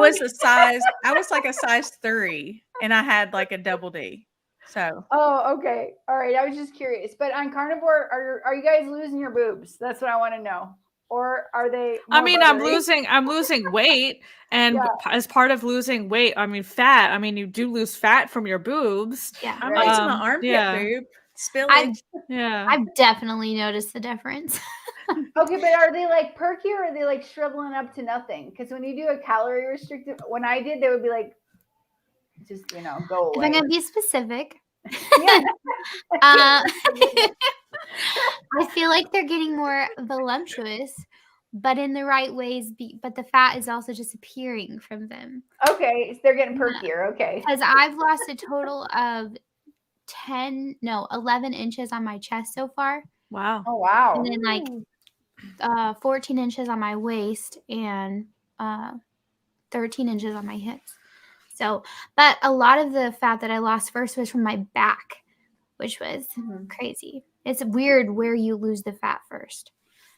was like a size 3, and I had like a double D. So. Oh, okay. All right. I was just curious. But on carnivore, are you guys losing your boobs? That's what I want to know. Or are they? I mean, I'm losing weight, and as part of losing weight, I mean fat. I mean, you do lose fat from your boobs. Yeah, I'm losing my armpit boob. Spillage. Yeah, I've definitely noticed the difference. Okay, but are they like perky or are they like shriveling up to nothing? Because when you do a calorie restrictive, when I did, they would be like, just go If I'm away. gonna be specific, Yeah. I feel like they're getting more voluptuous, but in the right ways. But the fat is also just appearing from them. Okay, so they're getting perkier. Okay. Because I've lost a total of 11 inches on my chest so far, Wow. Oh wow. and then like 14 inches on my waist and 13 inches on my hips. So, but a lot of the fat that I lost first was from my back, which was Mhm. crazy. It's weird where you lose the fat first.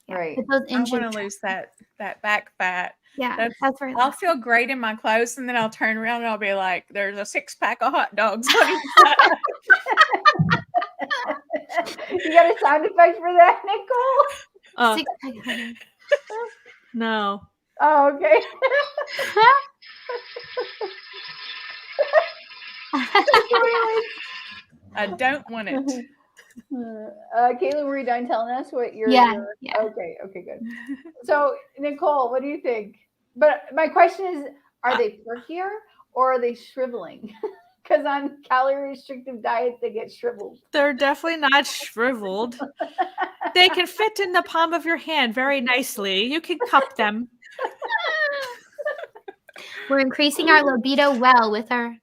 Yeah, Right. but those I inches. want to lose that back fat. Yeah, that's where I I'll lost. feel great in my clothes, and then I'll turn around and I'll be like, "There's a 6-pack of hot dogs on each side." You got a sound effect for that, Nicole? Six-pack of honey. No. Oh, okay. I don't want it. Caitlin, were you done telling us what your Yeah. Okay, good. So Nicole, what do you think? But my question is, are they perkier or are they shriveling? Because on calorie restrictive diets they get shriveled. They're definitely not shriveled. They can fit in the palm of your hand very nicely. You can cup them. We're increasing our libido well with our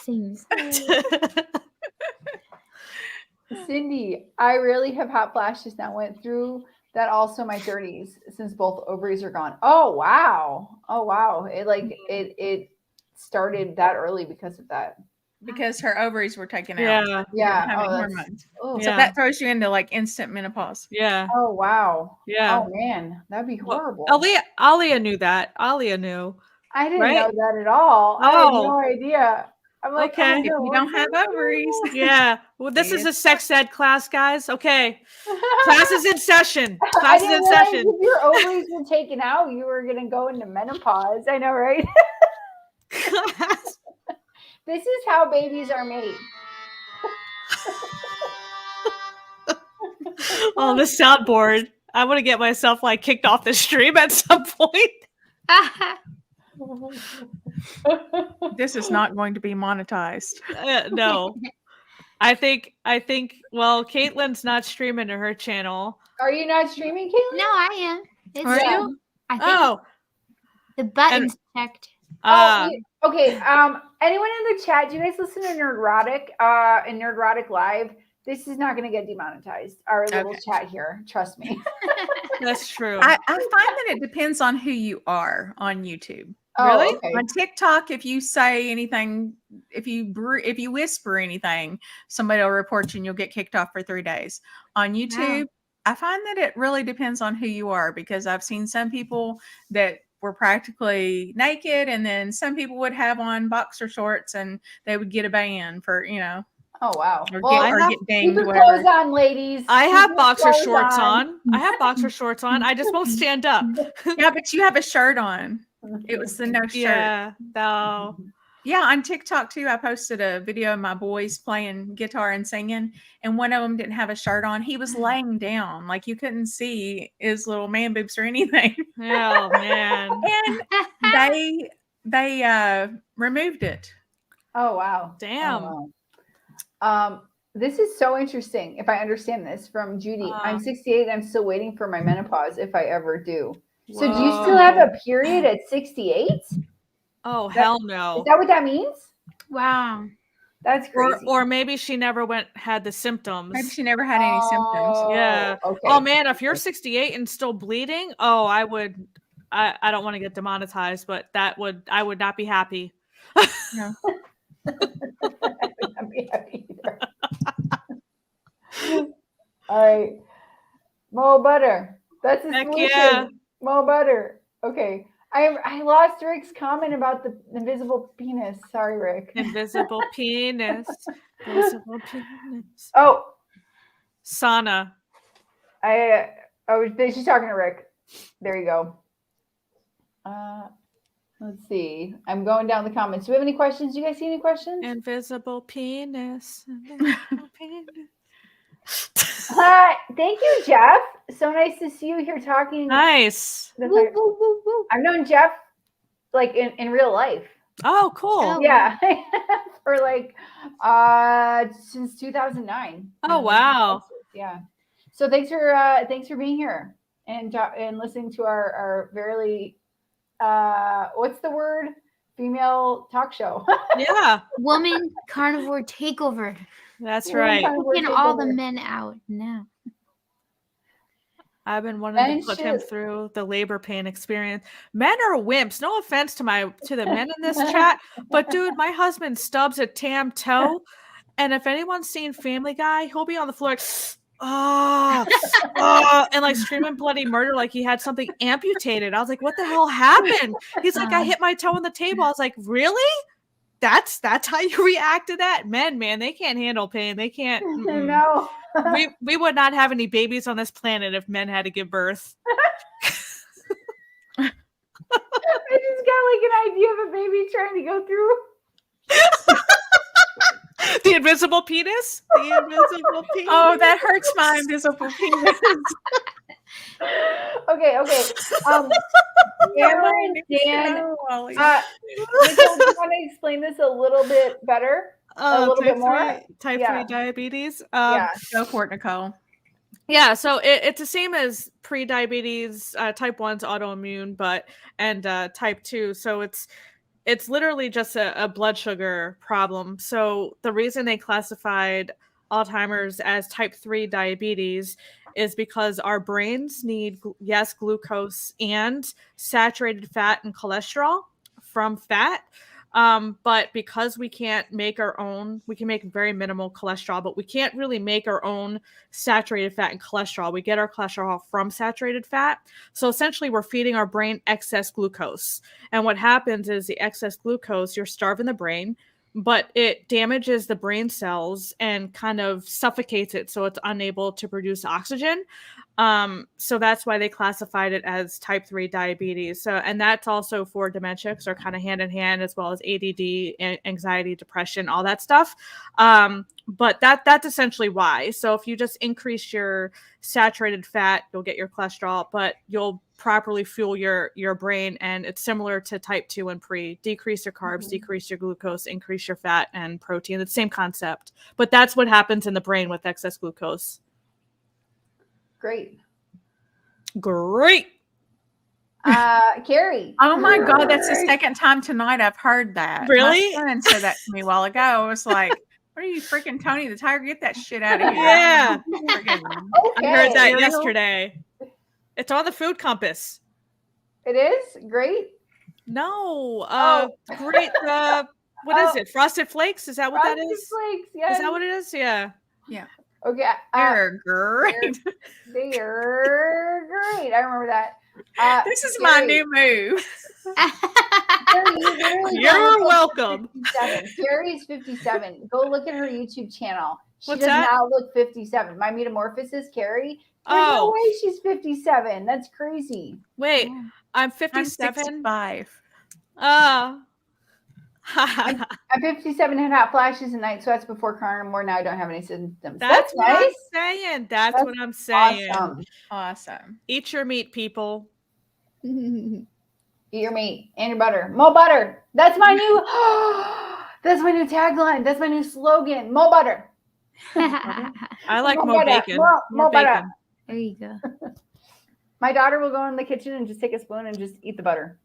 things. Cindy, I really have hot flashes now. Went through that also my 30s since both ovaries are gone. Oh wow. It started that early because of that. Because her ovaries were taken out. Yeah. Yeah. Having Oh, hormones. oh, So Yeah. that throws you into like instant menopause. Yeah. oh wow. Yeah. Oh man, that'd be Well, horrible. Alia knew that. Alia knew. I didn't right? know that at all. I had no idea. I'm like, Okay. oh, If no, you don't what's have that? ovaries. Yeah. Well, this is Yeah. a sex ed class, guys. Okay. Class is in session. I Class is didn't in realize session. if your ovaries were taken out, you were gonna go into menopause. I know, right? This is how babies are made. On the soundboard. I want to get myself like kicked off the stream at some point. This is not going to be monetized. No. I think well, Caitlin's not streaming to her channel. Are you not streaming, Caitlin? No, I am. It's Are Yeah. you? I think Oh. the button's checked. Okay. Anyone in the chat, do you guys listen to Nerdrotic? In Nerdrotic Live, this is not going to get demonetized. Our little chat here, trust me. That's true. I find that it depends on who you are on YouTube. Really? Oh, okay. On TikTok, if you say anything, if you whisper anything, somebody will report you and you'll get kicked off for 3 days. On YouTube, I find that it really depends on who you are, because I've seen some people that were practically naked, and then some people would have on boxer shorts and they would get a ban for, Oh, wow. or Well, get keep dinged, your whatever. clothes on, ladies. I Keep have your boxer clothes shorts on. I have boxer shorts on. I just won't stand up. Yeah, but you have a shirt on. It was the no shirt. Yeah. No. Yeah, on TikTok too, I posted a video of my boys playing guitar and singing, and one of them didn't have a shirt on. He was laying down, like you couldn't see his little man boobs or anything. Oh man. And they removed it. Oh, wow. Damn. Oh, wow. This is so interesting. If I understand this from Judy, I'm 68. I'm still waiting for my menopause if I ever do. So do you still have a period at 68? Oh, hell no. Is that what that means? Wow. That's crazy. Or maybe she never had the symptoms. Maybe she never had any symptoms. Yeah. Okay. Oh man, if you're 68 and still bleeding, I don't want to get demonetized, but I would not be happy. No. I would not be happy either. All right. Mo butter. That's the Heck solution. yeah. Mo butter. Okay. I lost Rick's comment about the invisible penis. Sorry, Rick. Invisible penis. Invisible penis. Oh, Sauna. she's talking to Rick. There you go. Let's see. I'm going down the comments. Do we have any questions? Do you guys see any questions? Invisible penis. Invisible penis. Thank you, Jeff. So nice to see you here talking. Nice. The Woo, fact- woo, woo, woo. I've known Jeff like in real life. Oh, cool. Oh. Yeah. For like since 2009. Oh, wow. Yeah. So thanks for being here and listening to our very what's the word? Female talk show. Yeah, Woman carnivore takeover. that's Women right. carnivore Taking all the takeover. men out now. I've been wanting to put him shit. through the labor pain experience. Men are wimps. No offense to the men in this chat, but dude, my husband stubs a tam toe, and if anyone's seen Family Guy, he'll be on the floor, and like screaming bloody murder, like he had something amputated. I was like, "What the hell happened?" He's like, "I hit my toe on the table." I was like, "Really? That's how you react to that?" Men, man, they can't handle pain. They can't. Mm-mm. No. We would not have any babies on this planet if men had to give birth. I just got like an idea of a baby trying to go through. The invisible penis? The invisible penis. Oh, that hurts my invisible penis. Okay. Amber and Dan, Oh, Wally. Nicole, do you want to explain this a little bit better? A little bit more? Type Yeah. 3 diabetes. Yeah. Go for it, Nicole. Yeah, so it's the same as pre-diabetes. Type 1's autoimmune, and type 2. So it's literally just a blood sugar problem. So the reason they classified Alzheimer's as type 3 diabetes is because our brains need, glucose and saturated fat and cholesterol from fat. But because we can't make our own, we can make very minimal cholesterol, but we can't really make our own saturated fat and cholesterol. We get our cholesterol from saturated fat. So essentially we're feeding our brain excess glucose. And what happens is the excess glucose, you're starving the brain, but it damages the brain cells and kind of suffocates it. So it's unable to produce oxygen. So that's why they classified it as type 3 diabetes. So, and that's also for dementia, because they're kind of hand in hand, as well as ADD, anxiety, depression, all that stuff. But that's essentially why. So if you just increase your saturated fat, you'll get your cholesterol, but you'll properly fuel your brain. And it's similar to type 2 and pre. Decrease your carbs, decrease your glucose, increase your fat and protein. It's the same concept. But that's what happens in the brain with excess glucose. Great. Carrie. Oh my God, that's the second time tonight I've heard that. Really? My son said that to me a while ago. I was like, what are you freaking Tony the Tiger? Get that shit out of here. Yeah. Freaking- I heard that Cereal? yesterday. It's on the food compass. It is? Great. No. Oh. Great. What is it? Frosted Flakes? Is that what that Frosted is? Flakes, yes. Is that what it is? Yeah. Okay. You're great. They're great. I remember that. This is my Carrie, new move. Carrie, you literally You're sound like welcome. 57. Carrie's 57. Go look at her YouTube channel. She What's does that? not look 57. My metamorphosis, Carrie. There's no Oh, way she's 57. That's crazy. wait. I'm I'm 57. 65. I'm 57 had hot flashes at night, so that's before Carnivore. Now I don't have any symptoms. That's what I'm nice. saying. That's That's what I'm saying. Awesome. Awesome. Eat your meat, people. Eat your meat and your butter. More butter. That's my new that's my new tagline. That's my new slogan. More butter. I like More more butter. bacon. More butter. bacon. There you go. My daughter will go in the kitchen and just take a spoon and just eat the butter.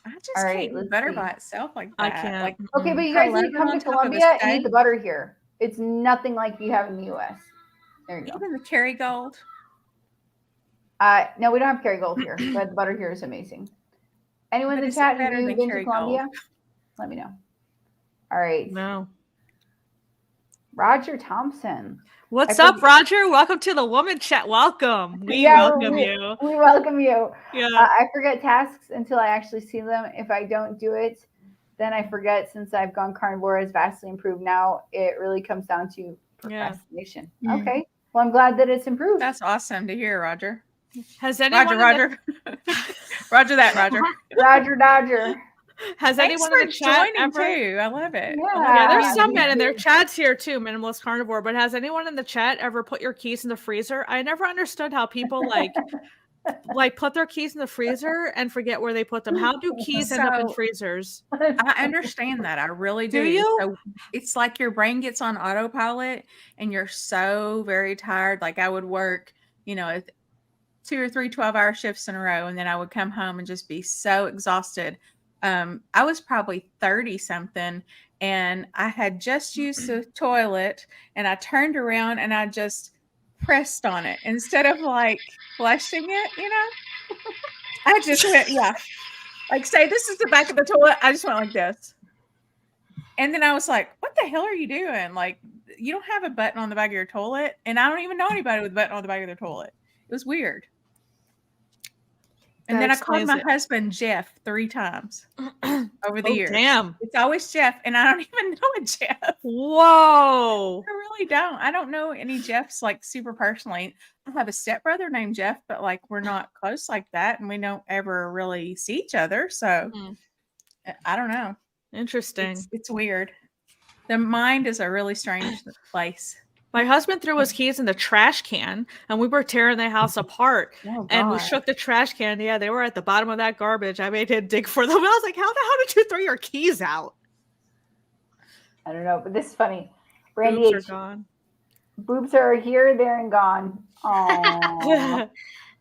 I just All right, can't eat let's butter see. by itself like I that. can't. Like, Okay, but you Put guys need to lemon come on to top of a Columbia and steak. eat the butter here. It's nothing like you have in the US. There you go. even the Kerrygold. No, we don't have Kerrygold here, but the butter here is amazing. Anyone in But the is it chat better who's than been to Kerrygold? Columbia? Let me know. All right. No. Roger Thompson. What's I up, Roger? Welcome to the woman chat. Welcome. We welcome you. We welcome you. Yeah. I forget tasks until I actually see them. If I don't do it, then I forget. Since I've gone carnivore, has vastly improved. Now it really comes down to procrastination. Yeah. Okay. Well, I'm glad that it's improved. That's awesome to hear, Roger. Has anyone Roger, Roger. Roger that, Roger. Roger Dodger. Has Thanks anyone in for the chat joining ever? too. I love it. Yeah, there's Yeah. some men in there. Chad's here too, Minimalist Carnivore. But has anyone in the chat ever put your keys in the freezer? I never understood how people like put their keys in the freezer and forget where they put them. How do keys end up in So- freezers? I understand that. I really do. Do you? So it's like your brain gets on autopilot and you're so very tired. Like I would work, 2 or 3 12-hour shifts in a row, and then I would come home and just be so exhausted. I was probably 30 something, and I had just used the toilet, and I turned around and I just pressed on it instead of like flushing it. I just went, yeah. Like, say this is the back of the toilet. I just went like this. And then I was like, what the hell are you doing? Like, you don't have a button on the back of your toilet. And I don't even know anybody with a button on the back of their toilet. It was weird. And That then I called explains my it. husband Jeff 3 times over the Oh, years. damn. It's always Jeff, and I don't even know a Jeff. Whoa. I really don't. I don't know any Jeffs like super personally. I have a stepbrother named Jeff, but like we're not close like that, and we don't ever really see each other. So Hmm. I don't know. Interesting. It's weird. The mind is a really strange place. My husband threw his keys in the trash can, and we were tearing the house apart. Oh, And we God. shook the trash can. Yeah, they were at the bottom of that garbage. I made him dig for them. I was like, how the hell did you throw your keys out? I don't know, but this is funny. Randy Boobs are H. gone. Boobs are here, there, and gone. Oh.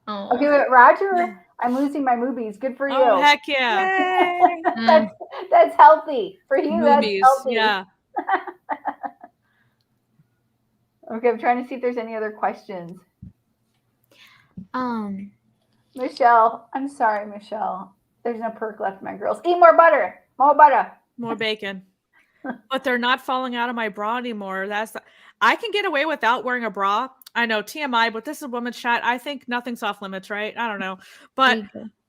Oh. Okay, wait, Roger, I'm losing my movies. Good for you. Oh, heck yeah. Yay. That's healthy. For you, that's Movies. healthy. Yeah. Okay, I'm trying to see if there's any other questions. Michelle, I'm sorry, Michelle. There's no perk left, my girls. Eat more butter. More butter. More bacon. But they're not falling out of my bra anymore. I can get away without wearing a bra. I know TMI, but this is women's chat. I think nothing's off limits, right? I don't know. But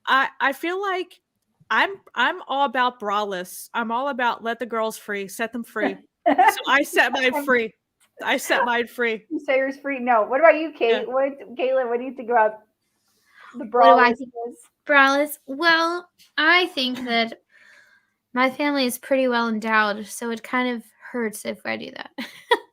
I feel like I'm all about braless. I'm all about let the girls free, set them free. So I set mine free. I set mine free. You say yours free. No. What about you, Kate? Yeah. Caitlin, what do you think about the What do I braless? think? Braless? Well, I think that my family is pretty well endowed, so it kind of hurts if I do that.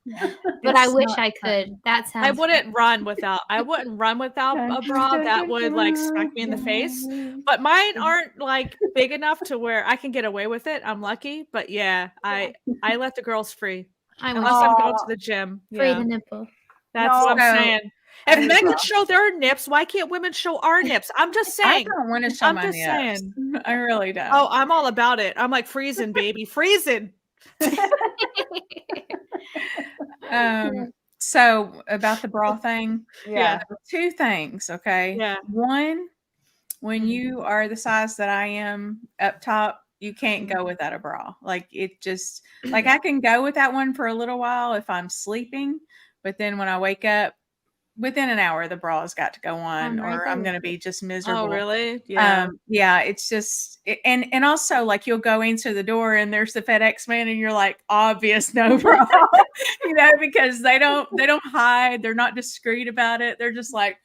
Yeah. But I It's wish not I could. fun. That sounds. I wouldn't run without a bra that would like smack me in the face. But mine aren't like big enough to where I can get away with it. I'm lucky. But yeah, I let the girls free. I Unless wish I'm Aw. going to the gym. free Yeah. the nipple. That's No. what I'm So- saying. If men can show their nips, why can't women show our nips? I'm just I saying. don't want to show I'm my just nips. saying. I really don't. Oh, I'm all about it. I'm like freezing, baby. Freezing. So about the bra thing, Yeah. there were 2 things, okay? Yeah. One, when Mhm. you are the size that I am up top, you can't go without a bra. Like it just like I can go with that one for a little while if I'm sleeping, but then when I wake up, within an hour the bra's got to go on, I'm right or there I'm with going to be just miserable. Oh, really? Yeah. Yeah, it's just and also like you'll go into the door and there's the FedEx man and you're like obvious no bra, because they don't hide, they're not discreet about it. They're just like,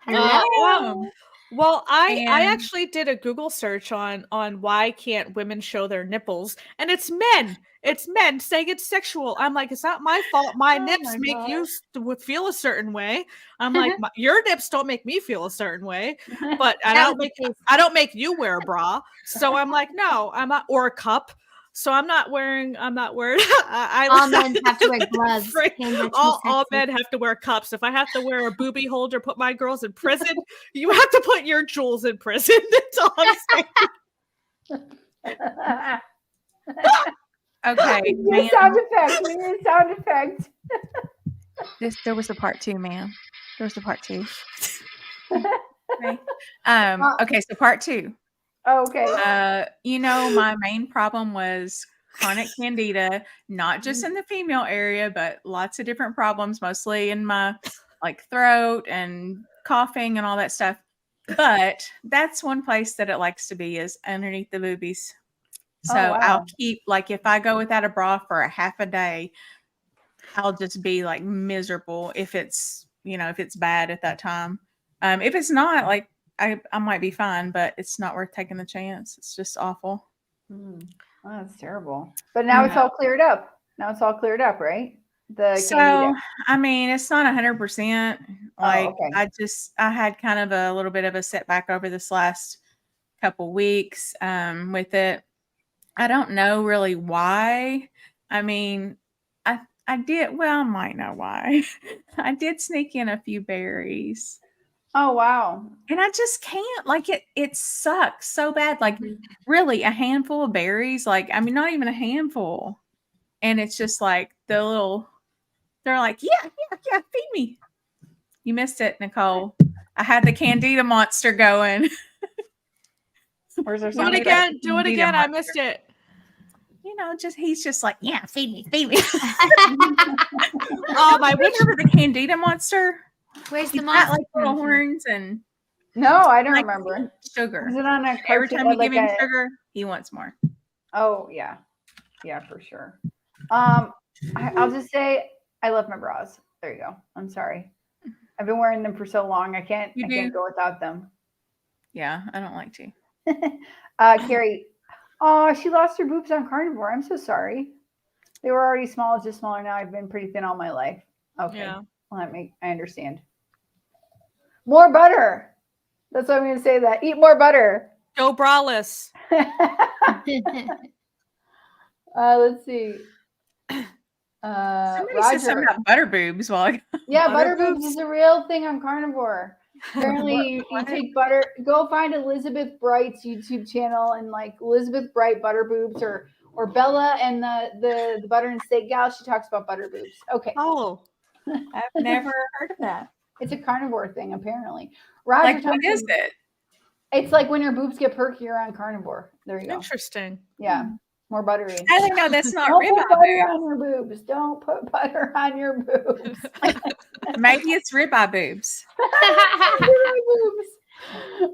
here I am. Well, I And- actually did a Google search on why can't women show their nipples, and it's men. It's men saying it's sexual. I'm like, it's not my fault. My Oh nips my make God. you feel a certain way. I'm like, your nips don't make me feel a certain way, but I That don't was the case. make you wear a bra. So I'm like, no, I'm not, or a cup. So I'm not wearing. All men have to wear gloves. Free- Hands are too all sexy. men have to wear cups. If I have to wear a booby holder, put my girls in prison, you have to put your jewels in prison. That's all I'm saying. Okay, Your ma'am. sound effect. Your sound effect. There was a part 2, ma'am. There was a part 2. Okay. Okay, so part 2. Okay. My main problem was chronic candida, not just in the female area, but lots of different problems, mostly in my like throat and coughing and all that stuff. But that's one place that it likes to be is underneath the boobies. So Oh, wow. I'll keep like if I go without a bra for a half a day, I'll just be like miserable if it's bad at that time. If it's not, like I might be fine, but it's not worth taking the chance. It's just awful. Oh, that's terrible. But now it's all cleared up. Now it's all cleared up, right? The So, candida. I mean, it's not 100%. Like, okay. I had kind of a little bit of a setback over this last couple weeks with it. I don't know really why. I mean, I did, well, I might know why. I did sneak in a few berries. Oh, wow. And I just can't, like, it sucks so bad. Like, really, a handful of berries, like, I mean, not even a handful. And it's just like they're like, yeah, feed me. You missed it, Nicole. I had the Candida monster going. Or is there Do it something again. Do it Candida again. I monster. missed it. You know, he's just like, yeah, feed me. My witch. Remember the Candida monster? Where's the He's got monster? like little horns and No, I don't like remember. sugar. Was it on a Every cartoon? time you like give him sugar, he wants more. Oh, yeah. Yeah, for sure. I'll just say I love my bras. There you go. I'm sorry. I've been wearing them for so long. I can't go without them. Yeah, I don't like to. Carrie, oh, she lost her boobs on Carnivore. I'm so sorry. They were already small, just smaller now. I've been pretty thin all my life. Okay. Yeah. Well, I understand. More butter. That's what I'm going to say. That eat more butter. Go braless. Let's see. Somebody said something about butter boobs. Butter boobs is a real thing on Carnivore. Apparently, you take butter. Go find Elizabeth Bright's YouTube channel and like Elizabeth Bright butter boobs or Bella and the butter and steak gal. She talks about butter boobs. Okay. Oh, I've never heard of that. It's a Carnivore thing apparently. Roger Like, Thompson, what is it? It's like when your boobs get perkier on Carnivore. There you go. interesting. Yeah. More buttery. I think no, that's not Don't ribeye put butter boobs. on your boobs. Don't put butter on your boobs. Maybe it's ribeye boobs. boobs.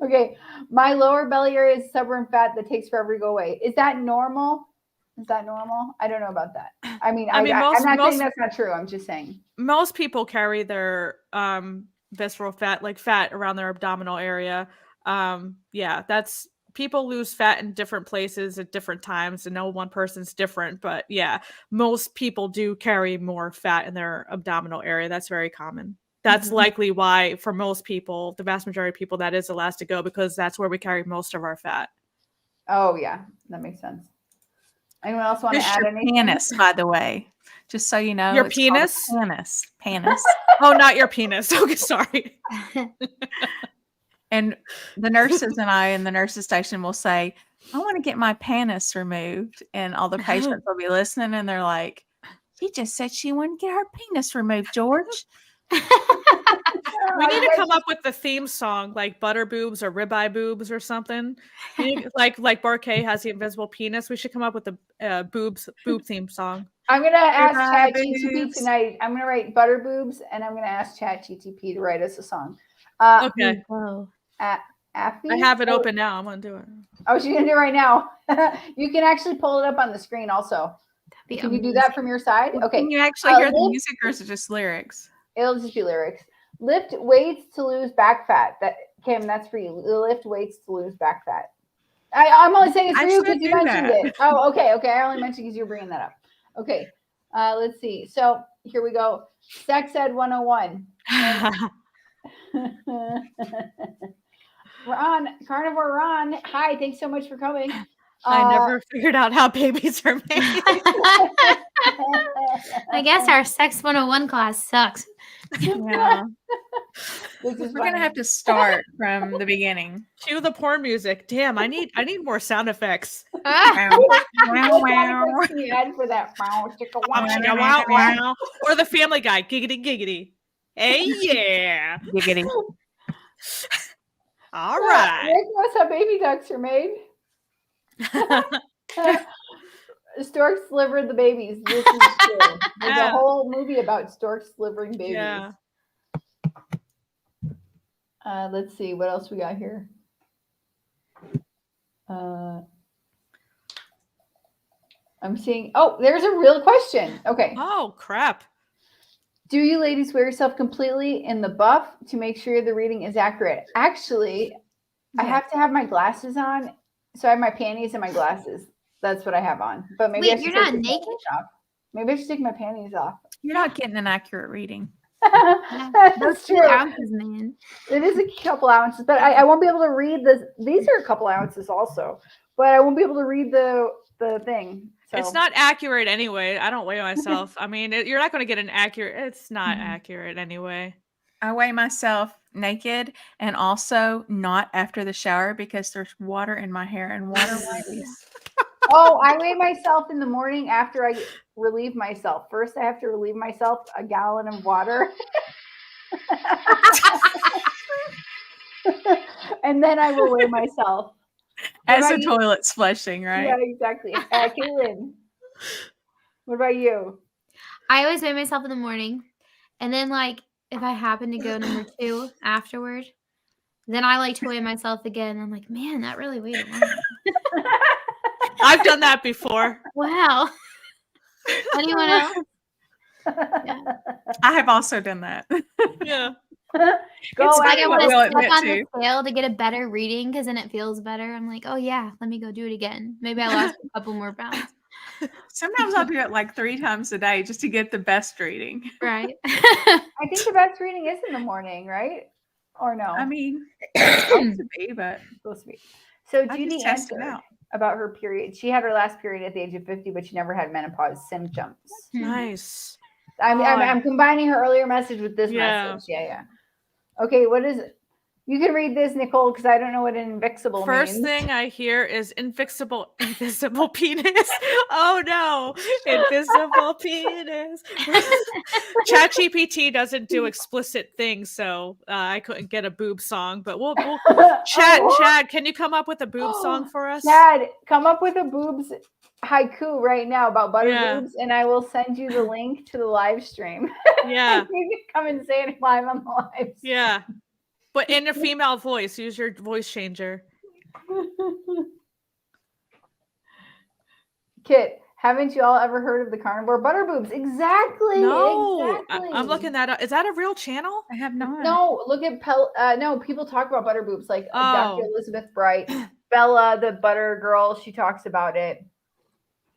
Okay. My lower belly area is stubborn fat that takes forever to go away. Is that normal? I don't know about that. I mean, I'm not saying that's not true. I'm just saying. Most people carry their visceral fat, like fat around their abdominal area. That's people lose fat in different places at different times, and no one person's different. But yeah, most people do carry more fat in their abdominal area. That's very common. That's likely why, for most people, the vast majority of people, that is the last to go, because that's where we carry most of our fat. Oh yeah, that makes sense. Anyone else want to add anything? Penis, by the way, just so you know. Your penis? Penis. Oh, not your penis. Okay, sorry. And the nurses and I in the nurses station will say, I want to get my penis removed. And all the patients will be listening and they're like, she just said she wanted to get her penis removed, George. We need to come up with the theme song, like butter boobs or ribeye boobs or something. Like Barkay has the invisible penis. We should come up with the boob theme song. I'm gonna ask ChatGTP tonight. I'm gonna write butter boobs, and I'm gonna ask ChatGTP to write us a song. Okay. Affy? I have it open now. I'm gonna do it. Oh, she's gonna do it right now. You can actually pull it up on the screen also. Can you do that from your side? Okay. Can you actually hear the music, or is it just lyrics? It'll just be lyrics. Lift weights to lose back fat. Kim, that's for you. Lift weights to lose back fat. I'm only saying it's for you because you mentioned it. Oh, okay. I only mentioned because you're bringing that up. Okay. Let's see. So here we go. Sex Ed 101. Ron, Carnivore Ron. Hi, thanks so much for coming. I never figured out how babies are made. I guess our Sex 101 class sucks. Yeah. We're going to have to start from the beginning. Cue the porn music. Damn, I need more sound effects. For that. Or the Family Guy. Giggity, giggity. Hey, yeah. Giggity. All right. Rick knows how baby ducks are made. Storks delivered the babies. This is true. There's a whole movie about storks delivering babies. Yeah. Let's see what else we got here. I'm seeing. Oh, there's a real question. Okay. Oh crap. Do you ladies wear yourself completely in the buff to make sure the reading is accurate? Actually, I have to have my glasses on. So I have my panties and my glasses. That's what I have on. But maybe I Wait, should you're take not the naked? panties off. Maybe I should take my panties off. You're not getting an accurate reading. That's Those 2 true. ounces, man. It is a couple ounces, but I won't be able to read this. These are a couple ounces also, but I won't be able to read the thing. So. It's not accurate anyway. I don't weigh myself. I mean, you're not going to get an accurate. It's not accurate anyway. I weigh myself naked and also not after the shower because there's water in my hair and water worries. Oh, I weigh myself in the morning after I relieve myself. First, I have to relieve myself a gallon of water. And then I will weigh myself. As the toilet's flushing, right? Yeah, exactly. Caitlin, what about you? I always weigh myself in the morning. And then, like, if I happen to go number 2 afterward, then I like to weigh myself again. I'm like, man, that really weighed a lot. I've done that before. Wow. Anyone else? Yeah. I have also done that. Yeah. Go It's Like, I funny want what to we'll step on admit the scale to get a better reading because then it feels better. I'm like, oh, yeah, let me go do it again. Maybe I lost a couple more pounds. Sometimes I'll do it like 3 times a day just to get the best reading. Right. I think the best reading is in the morning, right? Or no? I mean, it's supposed to be, but supposed to be. So I Judy just test it answered out. about her period. She had her last period at the age of 50, but she never had menopause symptoms. Nice. I'm combining her earlier message with this message. Yeah. Okay, what is it? You can read this, Nicole, because I don't know what an invisible First means. thing I hear is invisible penis. Oh no, invisible penis. ChatGPT doesn't do explicit things, so I couldn't get a boob song. But we'll Chad, can you come up with a boob song for us? Chad, come up with a boobs haiku right now about butter Yeah. boobs, and I will send you the link to the live stream. Yeah. You can come and say it live on the live stream. Yeah. But in a female voice, use your voice changer. Kit, haven't you all ever heard of the carnivore butter boobs? Exactly. No, exactly. I'm looking that up. Is that a real channel? I have not. No, look at no, people talk about butter boobs like Dr. Oh. Elizabeth Bright, Bella, the butter girl. She talks about it.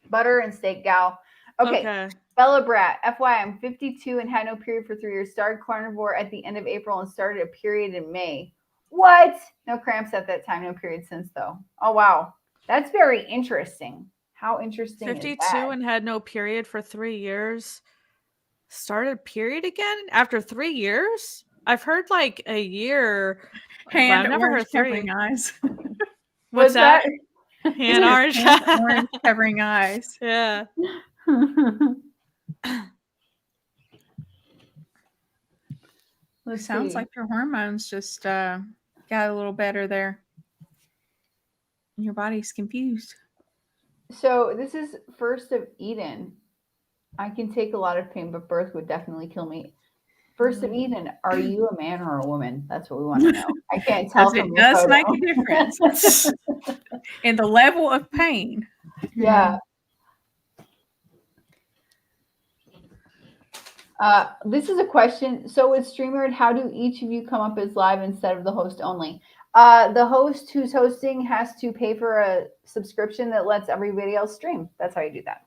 Butter and steak gal. Okay. Bella Brat, FY, I'm 52 and had no period for 3 years. Started carnivore at the end of April and started a period in May. What? No cramps at that time. No period since, though. Oh, wow. That's very interesting. How interesting 52 is that? and had no period for 3 years. Started period again after 3 years? I've heard like a year. Hand I've never orange heard 3. covering eyes. What's that? Hand orange. Hand orange covering eyes. Yeah. Sounds like your hormones just got a little better there. Your body's confused. So this is First of Eden. I can take a lot of pain, but birth would definitely kill me. First of Eden, are you a man or a woman? That's what we want to know. I can't tell. It does make a difference in the level of pain. Yeah. This is a question. So with StreamYard, how do each of you come up as live instead of the host only? The host who's hosting has to pay for a subscription that lets everybody else stream. That's how you do that.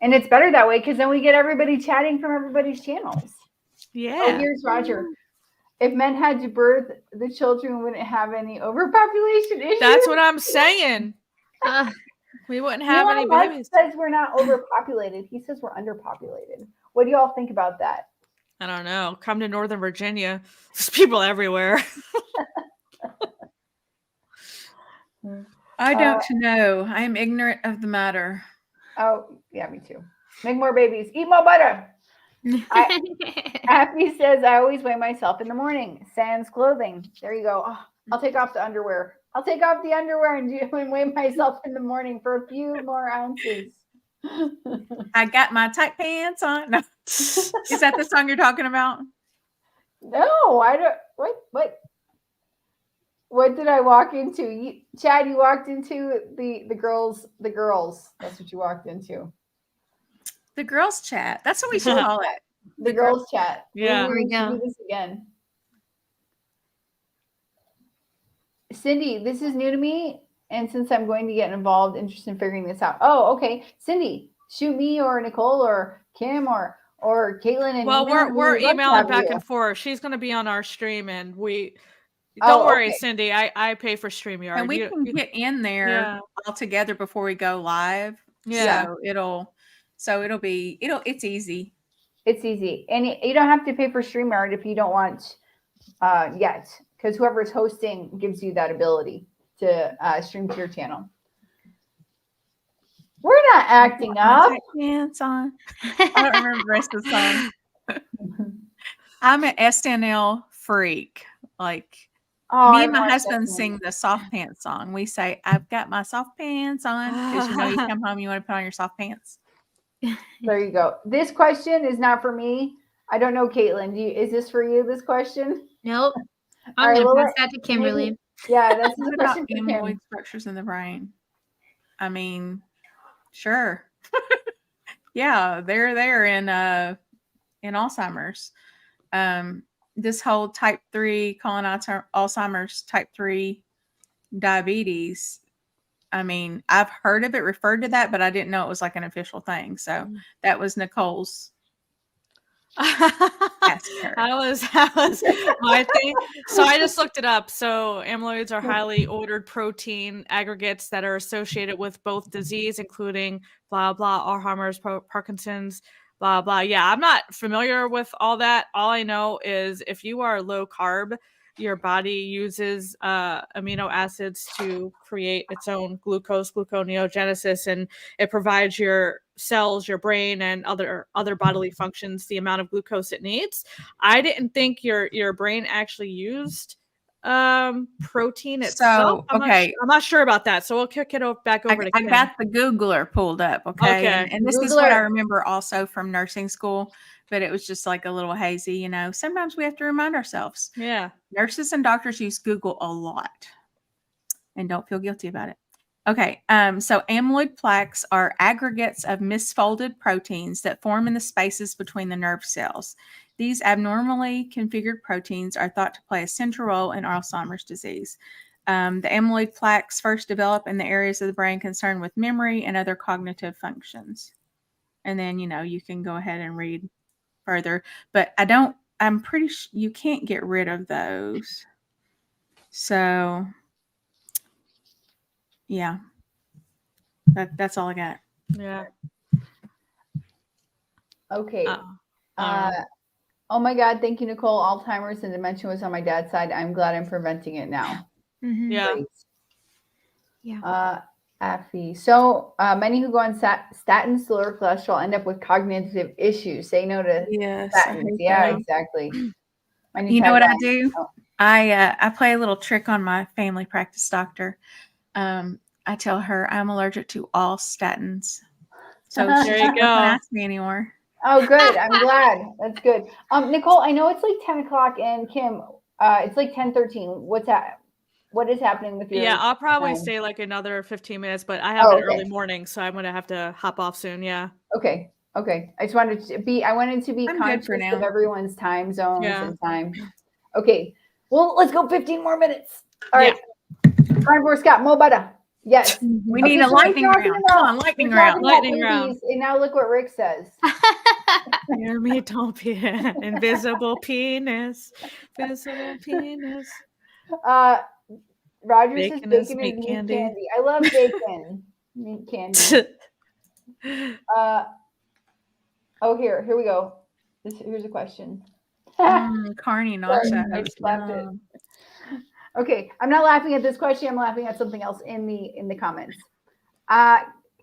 And it's better that way because then we get everybody chatting from everybody's channels. Yeah. Oh, here's Roger. If men had to birth, the children wouldn't have any overpopulation issues. That's what I'm saying. We wouldn't have any babies. He says we're not overpopulated. He says we're underpopulated. What do y'all think about that? I don't know. Come to Northern Virginia. There's people everywhere. I don't know. I am ignorant of the matter. Oh, yeah, me too. Make more babies. Eat more butter. Happy says, I always weigh myself in the morning. Sans clothing. There you go. Oh, I'll take off the underwear. I'll take off the underwear and weigh myself in the morning for a few more ounces. I got my tight pants on. No. Is that the song you're talking about? No, I don't. What did I walk into? Chad, you walked into the girls. The girls. That's what you walked into. The girls chat. That's what we should call it. The girls chat. Yeah. We're going to do this again. Cindy, this is new to me. And since I'm going to get involved, interested in figuring this out. Oh, okay. Cindy, shoot me or Nicole or Kim or Caitlin and Well, email. we're We'd love to emailing have back you. and forth. She's going to be on our stream, and we Oh, don't worry, okay. Cindy. I pay for StreamYard. And we can get in there Yeah. all together before we go live. Yeah. It's easy. It's easy. And you don't have to pay for StreamYard if you don't want yet, because whoever's hosting gives you that ability to stream to your channel. We're not acting up. Pants on. I don't remember the rest of the song. I'm an SNL freak. Like Oh, me I and my watched husband that sing movie. the soft pants song. We say, "I've got my soft pants on," because you come home, you want to put on your soft pants. There you go. This question is not for me. I don't know, Caitlin. Is this for you? This question? Nope. All I'm right, gonna well, pass that to Kimberly. maybe- yeah, that's What a about question for Kim. amyloid structures in the brain? I mean, sure. Yeah, they're there in Alzheimer's. This whole type 3 Alzheimer's, type 3 diabetes. I mean, I've heard of it referred to that, but I didn't know it was like an official thing. So that was Nicole's. That was my thing. So I just looked it up. So amyloids are highly ordered protein aggregates that are associated with both disease, including blah blah, Alzheimer's, Parkinson's, blah blah. Yeah, I'm not familiar with all that. All I know is if you are low carb, your body uses amino acids to create its own gluconeogenesis, and it provides your cells, your brain, and other bodily functions the amount of glucose it needs. I didn't think your brain actually used protein itself. So, okay. I'm not sure about that. So we'll kick it back over to I Kim. got the Googler pulled up. Okay. Okay. And this is what I remember also from nursing school, but it was just like a little hazy, you know. Sometimes we have to remind ourselves. Yeah. Nurses and doctors use Google a lot and don't feel guilty about it. Okay. So amyloid plaques are aggregates of misfolded proteins that form in the spaces between the nerve cells. These abnormally configured proteins are thought to play a central role in Alzheimer's disease. The amyloid plaques first develop in the areas of the brain concerned with memory and other cognitive functions. And then, you know, you can go ahead and read further, but I'm pretty sure you can't get rid of those. So, yeah, that's all I got. Yeah. Okay. Oh my God. Thank you, Nicole. Alzheimer's and dementia was on my dad's side. I'm glad I'm preventing it now. Mm-hmm. Yeah. Great. Yeah. Affy. So many who go on statins to lower cholesterol end up with cognitive issues. Say no to statins. Yeah, exactly. You know what I do? Oh. I play a little trick on my family practice doctor. I tell her I'm allergic to all statins. So there you go. Don't ask me anymore. Oh, good. I'm glad. That's good. Nicole, I know it's like 10 o'clock, and Kim, it's like 10:13. What is happening with your? Yeah, I'll probably stay like another 15 minutes, but I have an early morning, so I'm gonna have to hop off soon. Yeah. Okay. I just wanted to be. I wanted to be conscious of everyone's time zones and time. Okay. Well, let's go 15 more minutes. All right. Carnivore Scott, Mo butter. Yes. We need a lightning round. Come on, lightning round. Lightning round. And now look what Rick says. Hear me, don't be an invisible penis. Invisible penis. Roger bacon says bacon is meat candy. I love bacon. Meat candy. Here we go. Here's a question. Carney nacho. I just laughed it. Okay, I'm not laughing at this question. I'm laughing at something else in the comments.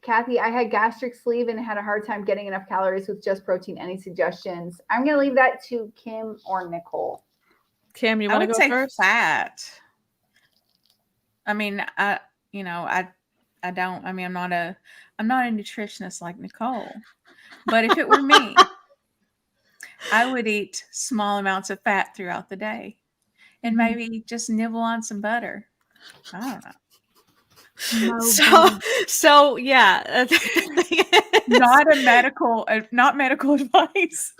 Kathy, I had gastric sleeve and had a hard time getting enough calories with just protein. Any suggestions? I'm going to leave that to Kim or Nicole. Kim, you want to go first? Fat. I mean, I don't. I mean, I'm not a nutritionist like Nicole, but if it were me, I would eat small amounts of fat throughout the day, and maybe just nibble on some butter. I don't know. So yeah, not medical advice.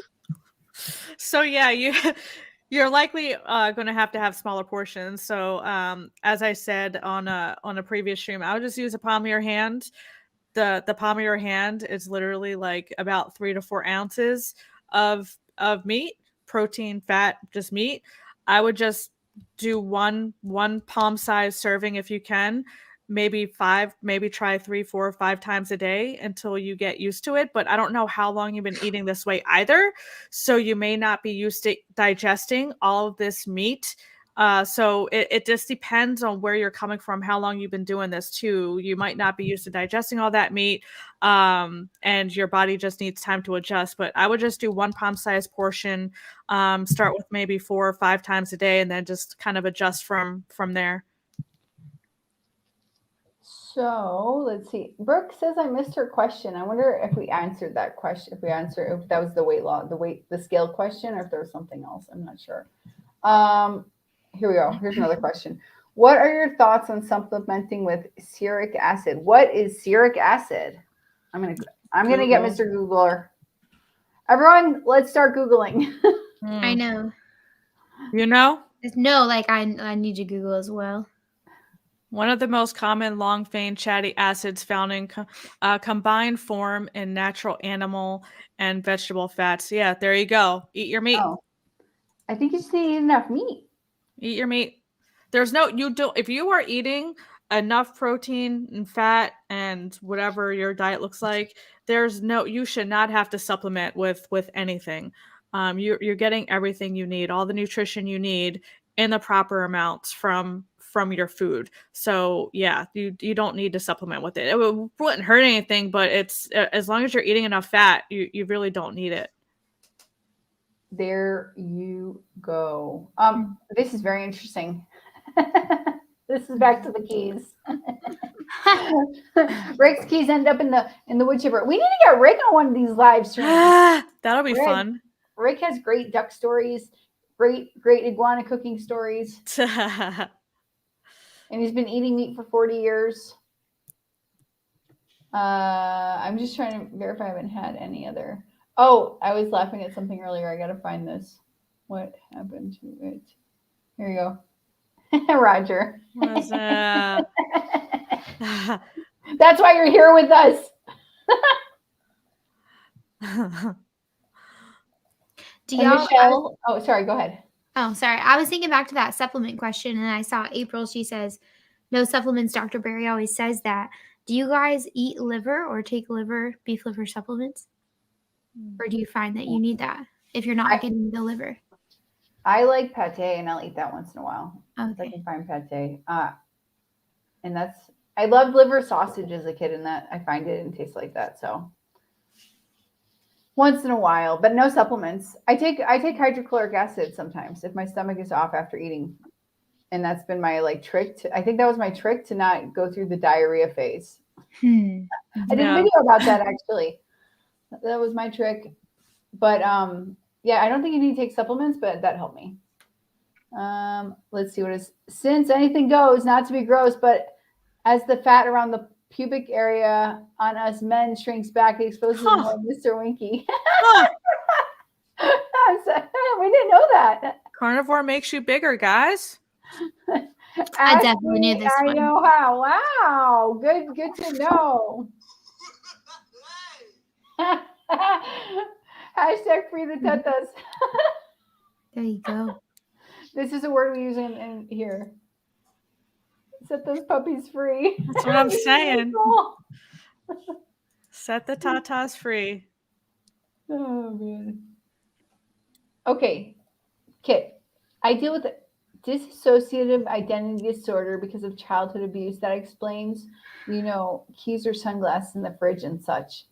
So yeah, You're likely going to have smaller portions. So, as I said on a previous stream, I would just use a palm of your hand. The palm of your hand is literally like about 3 to 4 ounces of meat, protein, fat, just meat. I would just do one palm size serving if you can, maybe 5, maybe try 3, 4, 5 times a day until you get used to it. But I don't know how long you've been eating this way either, so you may not be used to digesting all of this meat. So it just depends on where you're coming from, how long you've been doing this too. You might not be used to digesting all that meat, and your body just needs time to adjust. But I would just do one palm size portion, start with maybe 4 or 5 times a day, and then just kind of adjust from there. So let's see. Brooke says I missed her question. I wonder if we answered that question. If that was the scale question, or if there was something else. I'm not sure. Here we go. Here's another question. What are your thoughts on supplementing with stearic acid? What is stearic acid? I'm gonna get Mr. Googler. Everyone, let's start Googling. I know. You know? No, like I need to Google as well. One of the most common long-chain fatty acids found in combined form in natural animal and vegetable fats. Yeah, there you go. Eat your meat. Oh, I think you just need to eat enough meat. Eat your meat. If you are eating enough protein and fat and whatever your diet looks like, you should not have to supplement with anything. You're getting everything you need, all the nutrition you need in the proper amounts from your food. So yeah, you don't need to supplement with it. It wouldn't hurt anything, but it's as long as you're eating enough fat, you really don't need it. There you go. This is very interesting. This is back to the keys. Rick's keys end up in the wood chipper. We need to get Rick on one of these live streams. That'll be fun. Rick has great duck stories, great iguana cooking stories. And he's been eating meat for 40 years. I'm just trying to verify I haven't had any other. Oh, I was laughing at something earlier. I got to find this. What happened to it? Here you go. Roger. What's that? That's why you're here with us. Do y'all? Oh, sorry. Go ahead. Oh, sorry. I was thinking back to that supplement question, and I saw April. She says, "No supplements." Dr. Berry always says that. Do you guys eat liver or take beef liver supplements, or do you find that you need that if you're not getting the liver? I like pate, and I'll eat that once in a while. Okay. If I can find pate. And I loved liver sausage as a kid, and that I find it and tastes like that. So once in a while, but no supplements. I take hydrochloric acid sometimes if my stomach is off after eating. And that's been my trick I think that was my trick to not go through the diarrhea phase. I did a video about that actually. That was my trick. But yeah, I don't think you need to take supplements, but that helped me. Let's see what is since anything goes, not to be gross, but as the fat around the pubic area on us men shrinks back, it exposes more Mr. Winky. We didn't know that. Carnivore makes you bigger, guys. I definitely knew this one. I know how. Wow. Good to know. Hashtag free the tetas. There you go. This is a word we use in here. Set those puppies free. That's what I'm saying. Set the tatas free. Oh, man. Okay. Kit, I deal with dissociative identity disorder because of childhood abuse. That explains, keys or sunglasses in the fridge and such.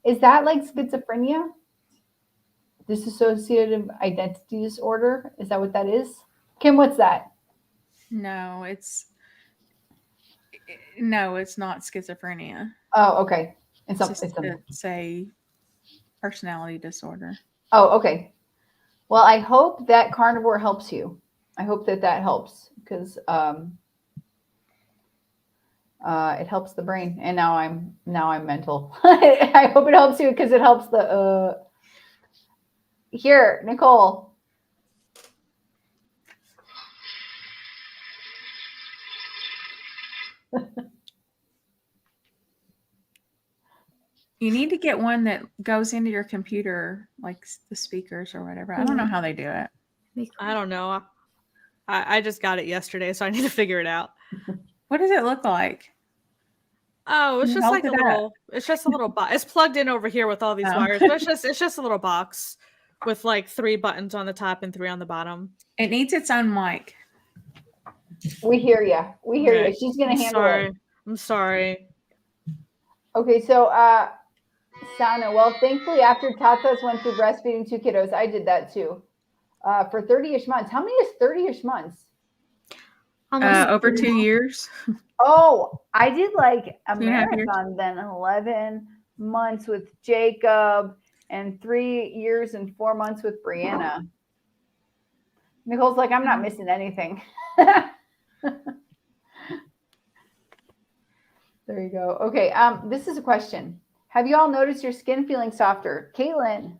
Is that like schizophrenia? Dissociative identity disorder? Is that what that is? Kim, what's that? No, it's not schizophrenia. Oh, okay. It's a personality disorder. Oh, okay. Well, I hope that Carnivore helps you. I hope that helps because it helps the brain. And now I'm mental. I hope it helps you because it helps the. Here, Nicole. You need to get one that goes into your computer, like the speakers or whatever. I don't know how they do it. I don't know. I just got it yesterday, so I need to figure it out. What does it look like? Oh, it's Can you just hold like a it up? little. It's just a little box. It's plugged in over here with all these Oh. wires, but it's just a little box with like 3 buttons on the top and 3 on the bottom. It needs its own mic. We hear you. We hear Okay. you. She's gonna I'm handle sorry. it. I'm sorry. Okay, so Sana, well, thankfully after Tatas went through breastfeeding 2 kiddos, I did that too. For 30-ish months. How many is 30-ish months? Over 2 years. Oh, I did like a 2.5 years. marathon then, 11 months with Jacob and 3 years and 4 months with Brianna. Nicole's like, I'm not missing anything. There you go. Okay, this is a question. Have you all noticed your skin feeling softer? Caitlin?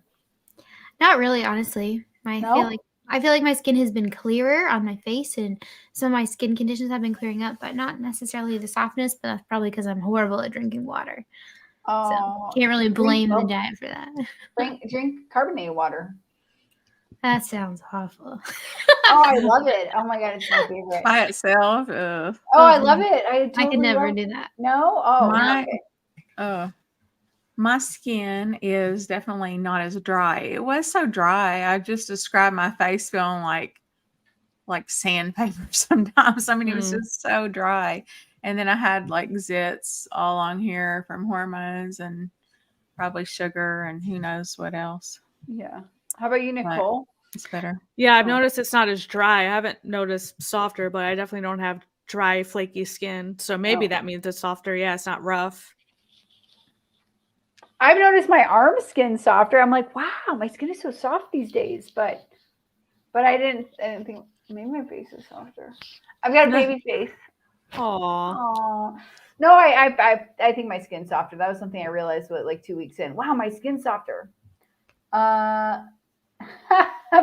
Not really, honestly. No? I feel like my skin has been clearer on my face, and some of my skin conditions have been clearing up, but not necessarily the softness. But that's probably because I'm horrible at drinking water. So can't really blame the diet for that. Drink carbonated water. That sounds awful. Oh, I love it. Oh my God, it's my favorite. By itself. Oh, I love it. I could never do that. No? Oh, My my skin is definitely not as dry. It was so dry. I just described my face feeling like sandpaper sometimes. I mean, it was just so dry. And then I had like zits all on here from hormones and probably sugar and who knows what else. Yeah. How about you, Nicole? It's better. Yeah, I've noticed it's not as dry. I haven't noticed softer, but I definitely don't have dry, flaky skin. So maybe that means it's softer. Yeah, it's not rough. I've noticed my arm skin softer. I'm like, wow, my skin is so soft these days. But I didn't think maybe my face is softer. I've got a baby face. Aww. No, I think my skin's softer. That was something I realized like 2 weeks in. Wow, my skin's softer.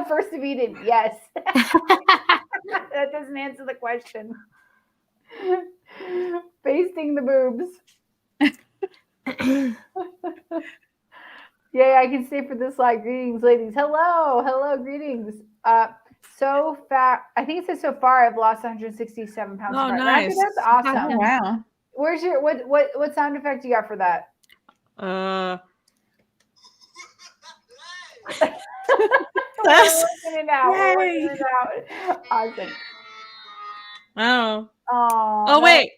First to eat it, yes. That doesn't answer the question. Basting the boobs. Yeah, I can stay for this slide. Greetings, ladies. Hello, greetings. So far, I think it says so far I've lost 167 pounds. Oh, nice. That's awesome. Oh, wow. Where's your what sound effect you got for that? That's We're working it out. We're working it out. Awesome. oh. Oh, Oh wait.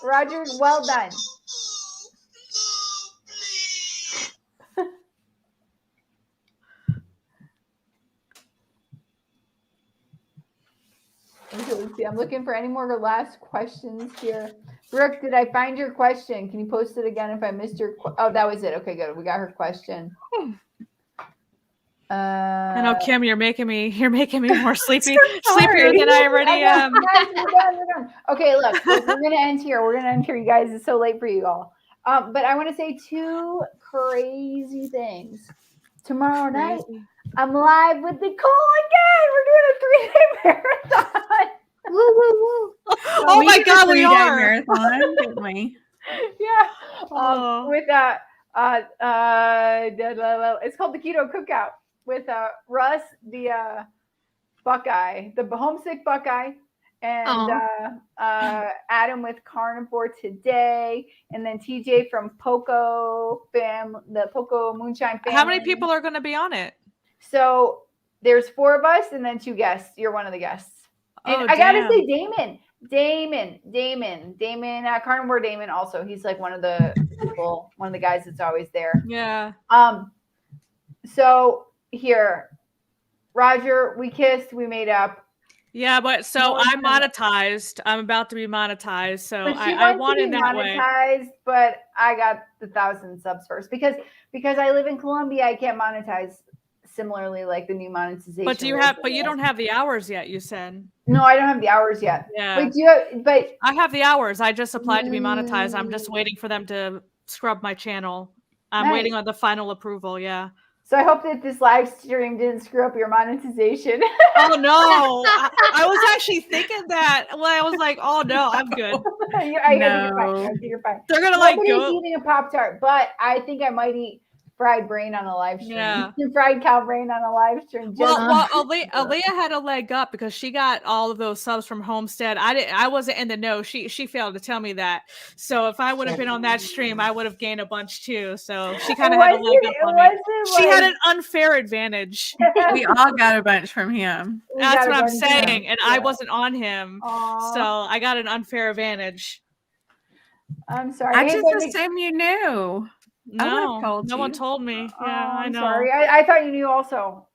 Roger, well done. Okay, let's see. I'm looking for any more last questions here. Brooke, did I find your question? Can you post it again if I missed your? Oh, that was it. Okay, good. We got her question. I know, Kim, you're making me more sleepy, So sleepier than I already am. Guys, we're done. Okay, look, we're gonna end here. We're gonna end here, you guys. It's so late for you all. But I want to say 2 crazy things. Tomorrow night, I'm live with Nicole again. We're doing a 3-day marathon. Woo, woo, woo. Oh my God, we are. Marathon, didn't we? Yeah. Oh. With it's called the Keto Cookout with Russ, the Buckeye, the homesick Buckeye, and Adam with Carnivore today, and then TJ from Poco the Poco Moonshine family. How many people are going to be on it? So there's 4 of us and then 2 guests. You're one of the guests. And I gotta say, Damon, Carnivore Damon also. He's like one of the people, one of the guys that's always there. Yeah. So here, Roger, we kissed, we made up. Yeah, but so I'm monetized. I'm about to be monetized. So I want it that way. But I got the 1,000 subs first because I live in Colombia. I can't monetize similarly like the new monetization. But you don't have the hours yet, you said. No, I don't have the hours yet. Yeah. But I have the hours. I just applied to be monetized. I'm just waiting for them to scrub my channel. I'm waiting on the final approval. Yeah. So I hope that this live stream didn't screw up your monetization. Oh no, I was actually thinking that. Well, I was like, oh no, I'm good. I think you're fine. No. I think you're fine. They're gonna like Nobody's go. eating a Pop-Tart, but I think I might eat fried brain on a live stream. Yeah. Fried cow brain on a live stream. Well, Aaliyah had a leg up because she got all of those subs from Homestead. I wasn't in the know. She failed to tell me that. So if I would have been on that stream, I would have gained a bunch too. So she kind of had a leg up on me. She had an unfair advantage. We all got a bunch from him. That's what I'm saying, and I wasn't on him, so I got an unfair advantage. I'm sorry. I just assumed you knew. No, told no you. one told me. Yeah, I know. Sorry, I thought you knew also.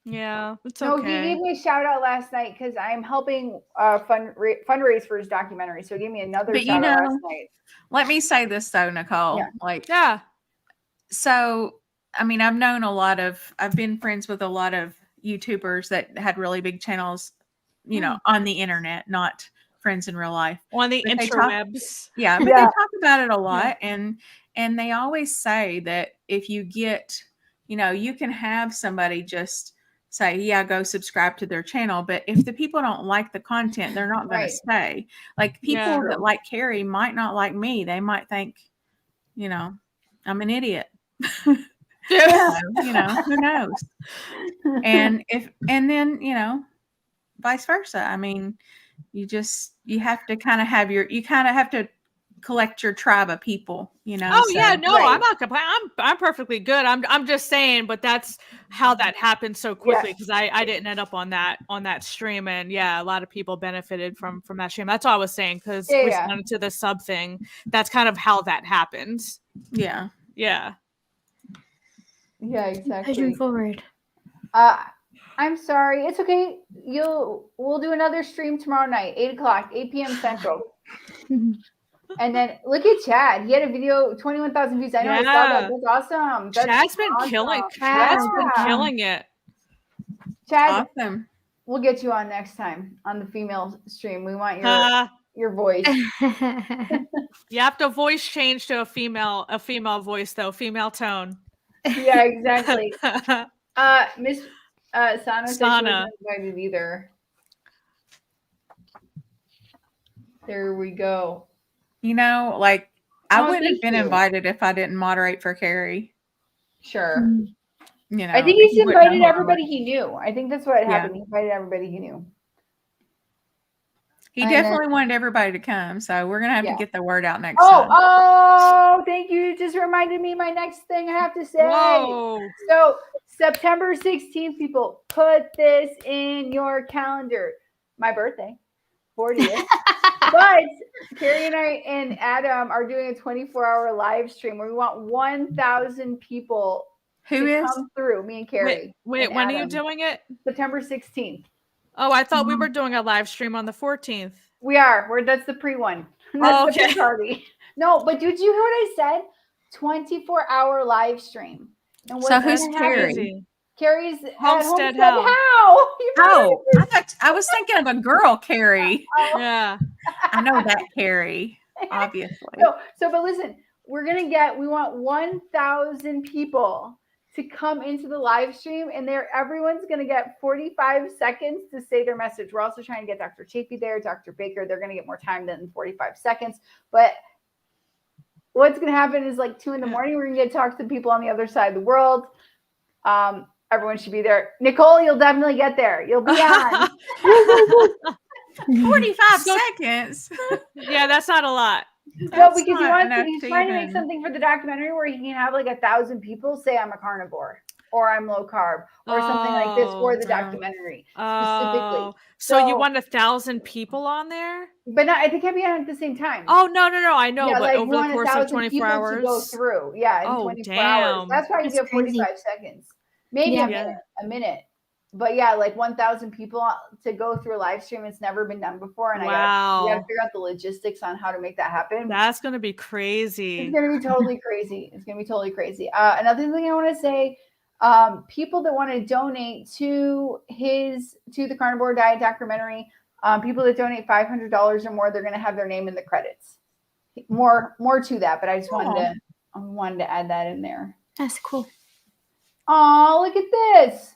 Yeah, it's No, okay. he gave me a shout out last night because I'm helping fundraise for his documentary. So he gave me another shout out last night. Let me say this though, Nicole. Yeah. Like, Yeah. So, I mean, I've been friends with a lot of YouTubers that had really big channels, you know, on the internet, not friends in real life. On the interwebs. But they talk about it a lot. And they always say that if you get, you know, you can have somebody just say, yeah, go subscribe to their channel. But if the people don't like the content, they're not going to stay. Like people that like Carrie might not like me. They might think, you know, I'm an idiot. You know, who knows? And then, you know, vice versa. I mean, you have to kind of have to collect your tribe of people, you know. Oh yeah, no, I'm not complaining. I'm perfectly good. I'm just saying, but that's how that happened so quickly because I didn't end up on that stream, and yeah, a lot of people benefited from that stream. That's all I was saying because responding to the sub thing, that's kind of how that happened. Yeah. Yeah, exactly. Pushing forward. I'm sorry. It's okay. We'll do another stream tomorrow night, 8 p.m. Central. And then look at Chad. He had a video, 21,000 views. I know. I saw that. That's awesome. Chad's been killing it. Chad, awesome. We'll get you on next time on the female stream. We want your voice. You have to voice change to a female voice though, female tone. Yeah, exactly. Miss Sana said she wasn't invited either. There we go. You know, like I wouldn't have been invited if I didn't moderate for Carrie. Sure. You know, I think he's invited everybody he knew. I think that's what happened. He invited everybody he knew. He definitely wanted everybody to come, so we're gonna have to get the word out next time. Oh, thank you. You just reminded me my next thing I have to say. Whoa. So September 16th, people, put this in your calendar. My birthday, 40th. But Carrie and I and Adam are doing a 24-hour live stream where we want 1,000 people to come through. Me and Carrie. Wait, when are you doing it? September 16th. Oh, I thought we were doing a live stream on the 14th. We are. That's the pre one. That's the pre-party. No, but did you hear what I said? 24-hour live stream. And so who's Carrie? Carrie's Homestead How? Oh, I was thinking of a girl, Carrie. Yeah. I know that Carrie, obviously. But listen, we want 1,000 people to come into the live stream, and everyone's going to get 45 seconds to say their message. We're also trying to get Dr. Chapey there, Dr. Baker. They're going to get more time than 45 seconds. But what's going to happen is like 2 a.m, we're going to get to talk to people on the other side of the world. Everyone should be there. Nicole, you'll definitely get there. You'll be on. 45 seconds. Yeah, that's not a lot. No, because he's trying to make something for the documentary where he can have like 1,000 people say I'm a carnivore or I'm low carb or something like this for the documentary specifically. So you want 1,000 people on there? But not, they can't be on at the same time. Oh, no. I know, but like over the course of 24 hours. To go through. Yeah, in 24 hours. That's why you get 45 seconds. Maybe a minute. But yeah, like 1,000 people to go through a live stream. It's never been done before. And we got to figure out the logistics on how to make that happen. That's going to be crazy. It's going to be totally crazy. Another thing I want to say, people that want to donate to the Carnivore Diet documentary, people that donate $500 or more, they're going to have their name in the credits. More to that, but I just wanted to add that in there. That's cool. Oh, look at this.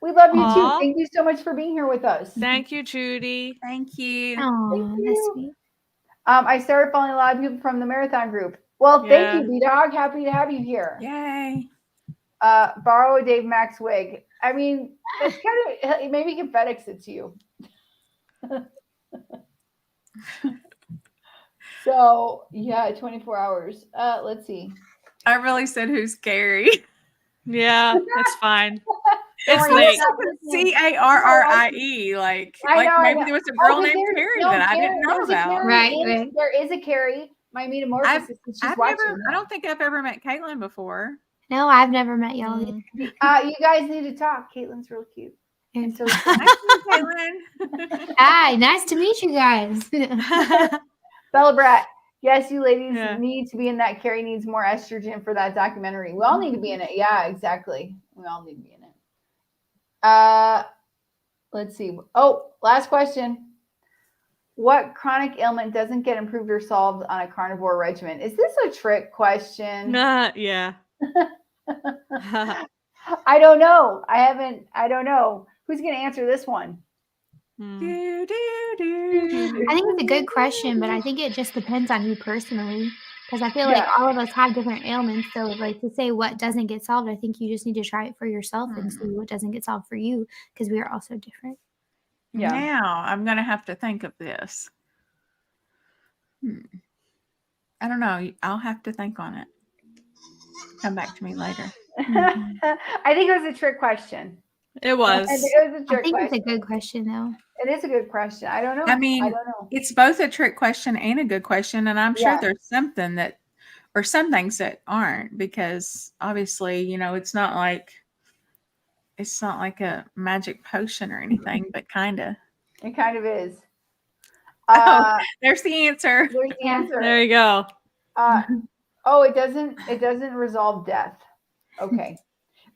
We love you too. Aw. Thank you so much for being here with us. Thank you, Judy. Thank you. Oh, that's you. sweet. I started following a lot of people from the marathon group. Well, thank you, B-Dog. Happy to have you here. Yay. Borrow a Dave Max wig. I mean, that's kind of, maybe he can FedEx it to you. So, yeah, 24 hours. Let's see. I really said who's Carrie. Yeah, it's fine. Don't It's worry, late. Carrie. Like maybe there was a girl named Carrie that I didn't know about. Right. There is a Carrie. My metamorphosis. She's watching. I don't think I've ever met Caitlin before. No, I've never met y'all. Mm. You guys need to talk. Caitlin's real cute. And so Nice to meet you, Caitlin. Hi, nice to meet you guys. Bella Brat. Yes, you ladies Yeah. need to be in that. Carrie needs more estrogen for that documentary. We all need to be in it. Yeah, exactly. We all need to be in it. Let's see. Oh, last question. What chronic ailment doesn't get improved or solved on a carnivore regimen? Is this a trick question? Yeah. I don't know. I don't know. Who's going to answer this one? Do, do, do, I think it's a good question, but I think it just depends on you personally. Because I feel Yeah. like all of us have different ailments. So, like, to say what doesn't get solved, I think you just need to try it for yourself and see what doesn't get solved for you, because we are all so different. Yeah. Now I'm going to have to think of this. I don't know. I'll have to think on it. Come back to me later. I think it was a trick question. It was. It was a I trick think question. it's a good question, though. It is a good question. I don't know. I mean, I don't know. it's both a trick question and a good question. And I'm sure Yeah. there's something that, or some things that aren't, because obviously, you know, it's not like a magic potion or anything, but kind of. It kind of is. There's the answer. There's the answer. There you go. It doesn't resolve death. Okay.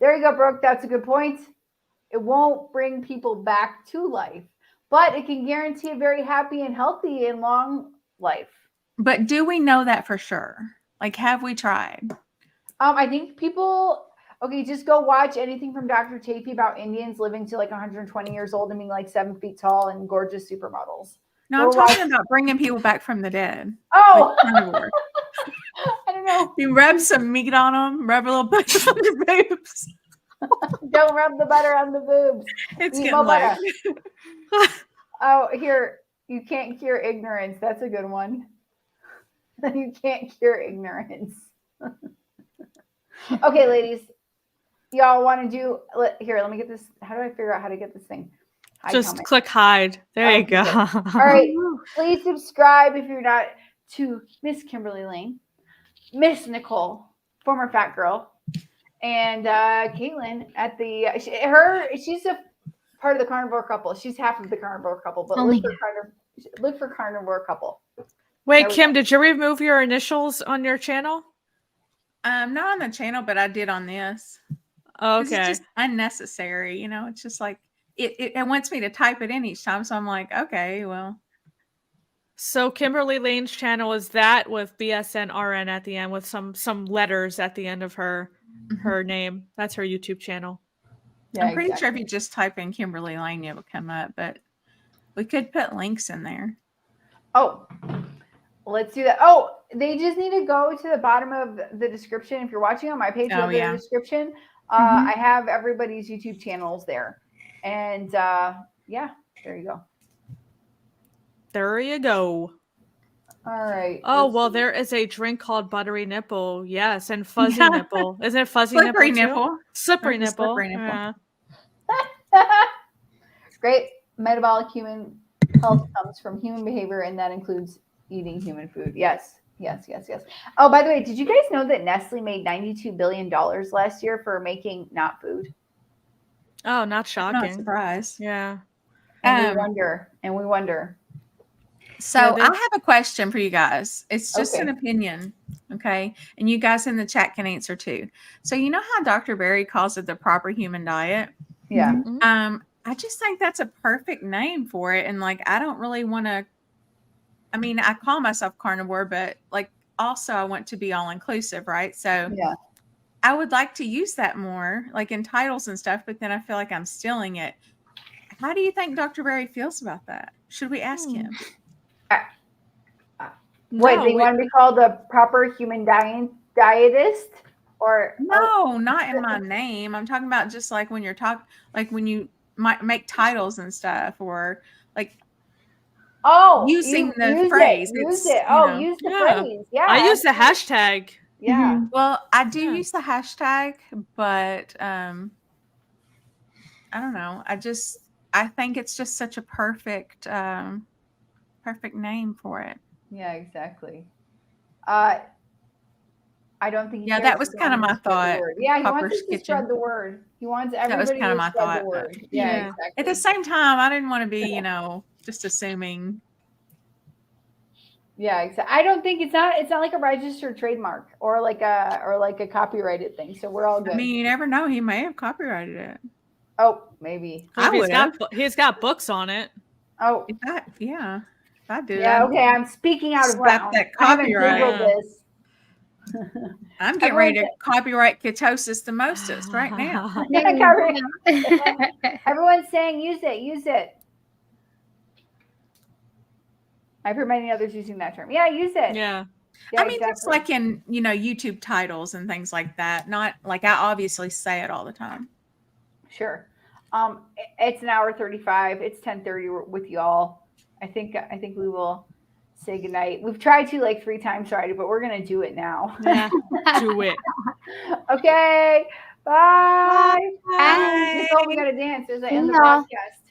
There you go, Brooke. That's a good point. It won't bring people back to life, but it can guarantee a very happy and healthy and long life. But do we know that for sure? Like, have we tried? I think people, just go watch anything from Dr. Chafee about Indians living to like 120 years old and being like 7 feet tall and gorgeous supermodels. No, I'm talking about bringing people back from the dead. Oh, Like carnivore. I don't know. You rub some meat on them, rub a little butter on your boobs. Don't rub the butter on the boobs. It's Eat getting more late. butter. Oh, here, you can't cure ignorance. That's a good one. You can't cure ignorance. Okay, ladies, y'all want to do here? Let me get this. How do I figure out how to get this thing? Just click hide. There you go. All right, please subscribe if you're not, to Miss Kimberly Lane, Miss Nicole, former fat girl, and Caitlin at the she's a part of the carnivore couple. She's half of the carnivore couple, but look for carnivore couple. Wait, Kim, did you remove your initials on your channel? Not on the channel, but I did on this. Okay. It's just unnecessary, you know. It's just like it wants me to type it in each time, so I'm like, okay, well. So Kimberly Lane's channel is that with BSNRN at the end with some letters at the end of her name. That's her YouTube channel. Yeah, I'm pretty sure if you just type in Kimberly Lane, it will come up, but we could put links in there. Oh, let's do that. Oh, they just need to go to the bottom of the description. If you're watching on my page, in the description, I have everybody's YouTube channels there. And yeah, there you go. There you go. All right. Oh, well, there is a drink called Buttery Nipple. Yes, and Fuzzy Nipple. Isn't it Fuzzy Slippery Nipple? Slippery Nipple. Slippery nipple. Yeah. Great. Metabolic human health comes from human behavior, and that includes eating human food. Yes. Oh, by the way, did you guys know that Nestle made $92 billion last year for making not food? Oh, not I'm shocking. not surprised. Yeah. And we wonder. So I have a question for you guys. It's just an opinion, okay? And you guys in the chat can answer too. So you know how Dr. Berry calls it the proper human diet? Yeah. Mm-hmm. I just think that's a perfect name for it. And like, I don't really want to, I mean, I call myself carnivore, but like also I want to be all inclusive, right? So I would like to use that more, like in titles and stuff, but then I feel like I'm stealing it. How do you think Dr. Berry feels about that? Should we ask him? What, No, they we- want to be called a proper human dietist? Or No, not in my name. I'm talking about just like when you're when you might make titles and stuff, or like using the phrase. Use It's, it. you Oh, know. use the Yeah. phrase. Yeah. I use the hashtag. Yeah. Mhm. Well, I do Yeah. use the hashtag, but I don't know. I think it's just such a perfect name for it. Yeah, exactly. I don't think he Yeah, cares that was as kind of long as my we spread the thought. word. Yeah, he wants Popper's us to Kitchen. spread the word. He wants That was everybody kind of to my spread thought. the But word. Yeah, Yeah. exactly. at the same time, I didn't want to be, just assuming. Yeah, exactly. I don't think it's not like a registered trademark or like a copyrighted thing. So we're all good. I mean, you never know. He may have copyrighted it. Oh, maybe. I would have. He's got books on it. Oh, If I did. yeah. I'd Okay, I'm speaking out of slap bounds. that I haven't copyright. Googled this. I'm getting ready to copyright ketosis the mostest right now. There you go. Everyone's saying use it, use it. I've heard many others using that term. Yeah, use it. Yeah. Yeah, I mean, just exactly. like in, YouTube titles and things like that. Not like I obviously say it all the time. Sure. It's an hour 35. It's 10:30 with y'all. I think we will say goodnight. We've tried to like 3 times already, but we're gonna do it now. Yeah. Do it. Okay. Bye. Bye. Oh, we gotta dance. There's an See end the y'all. broadcast.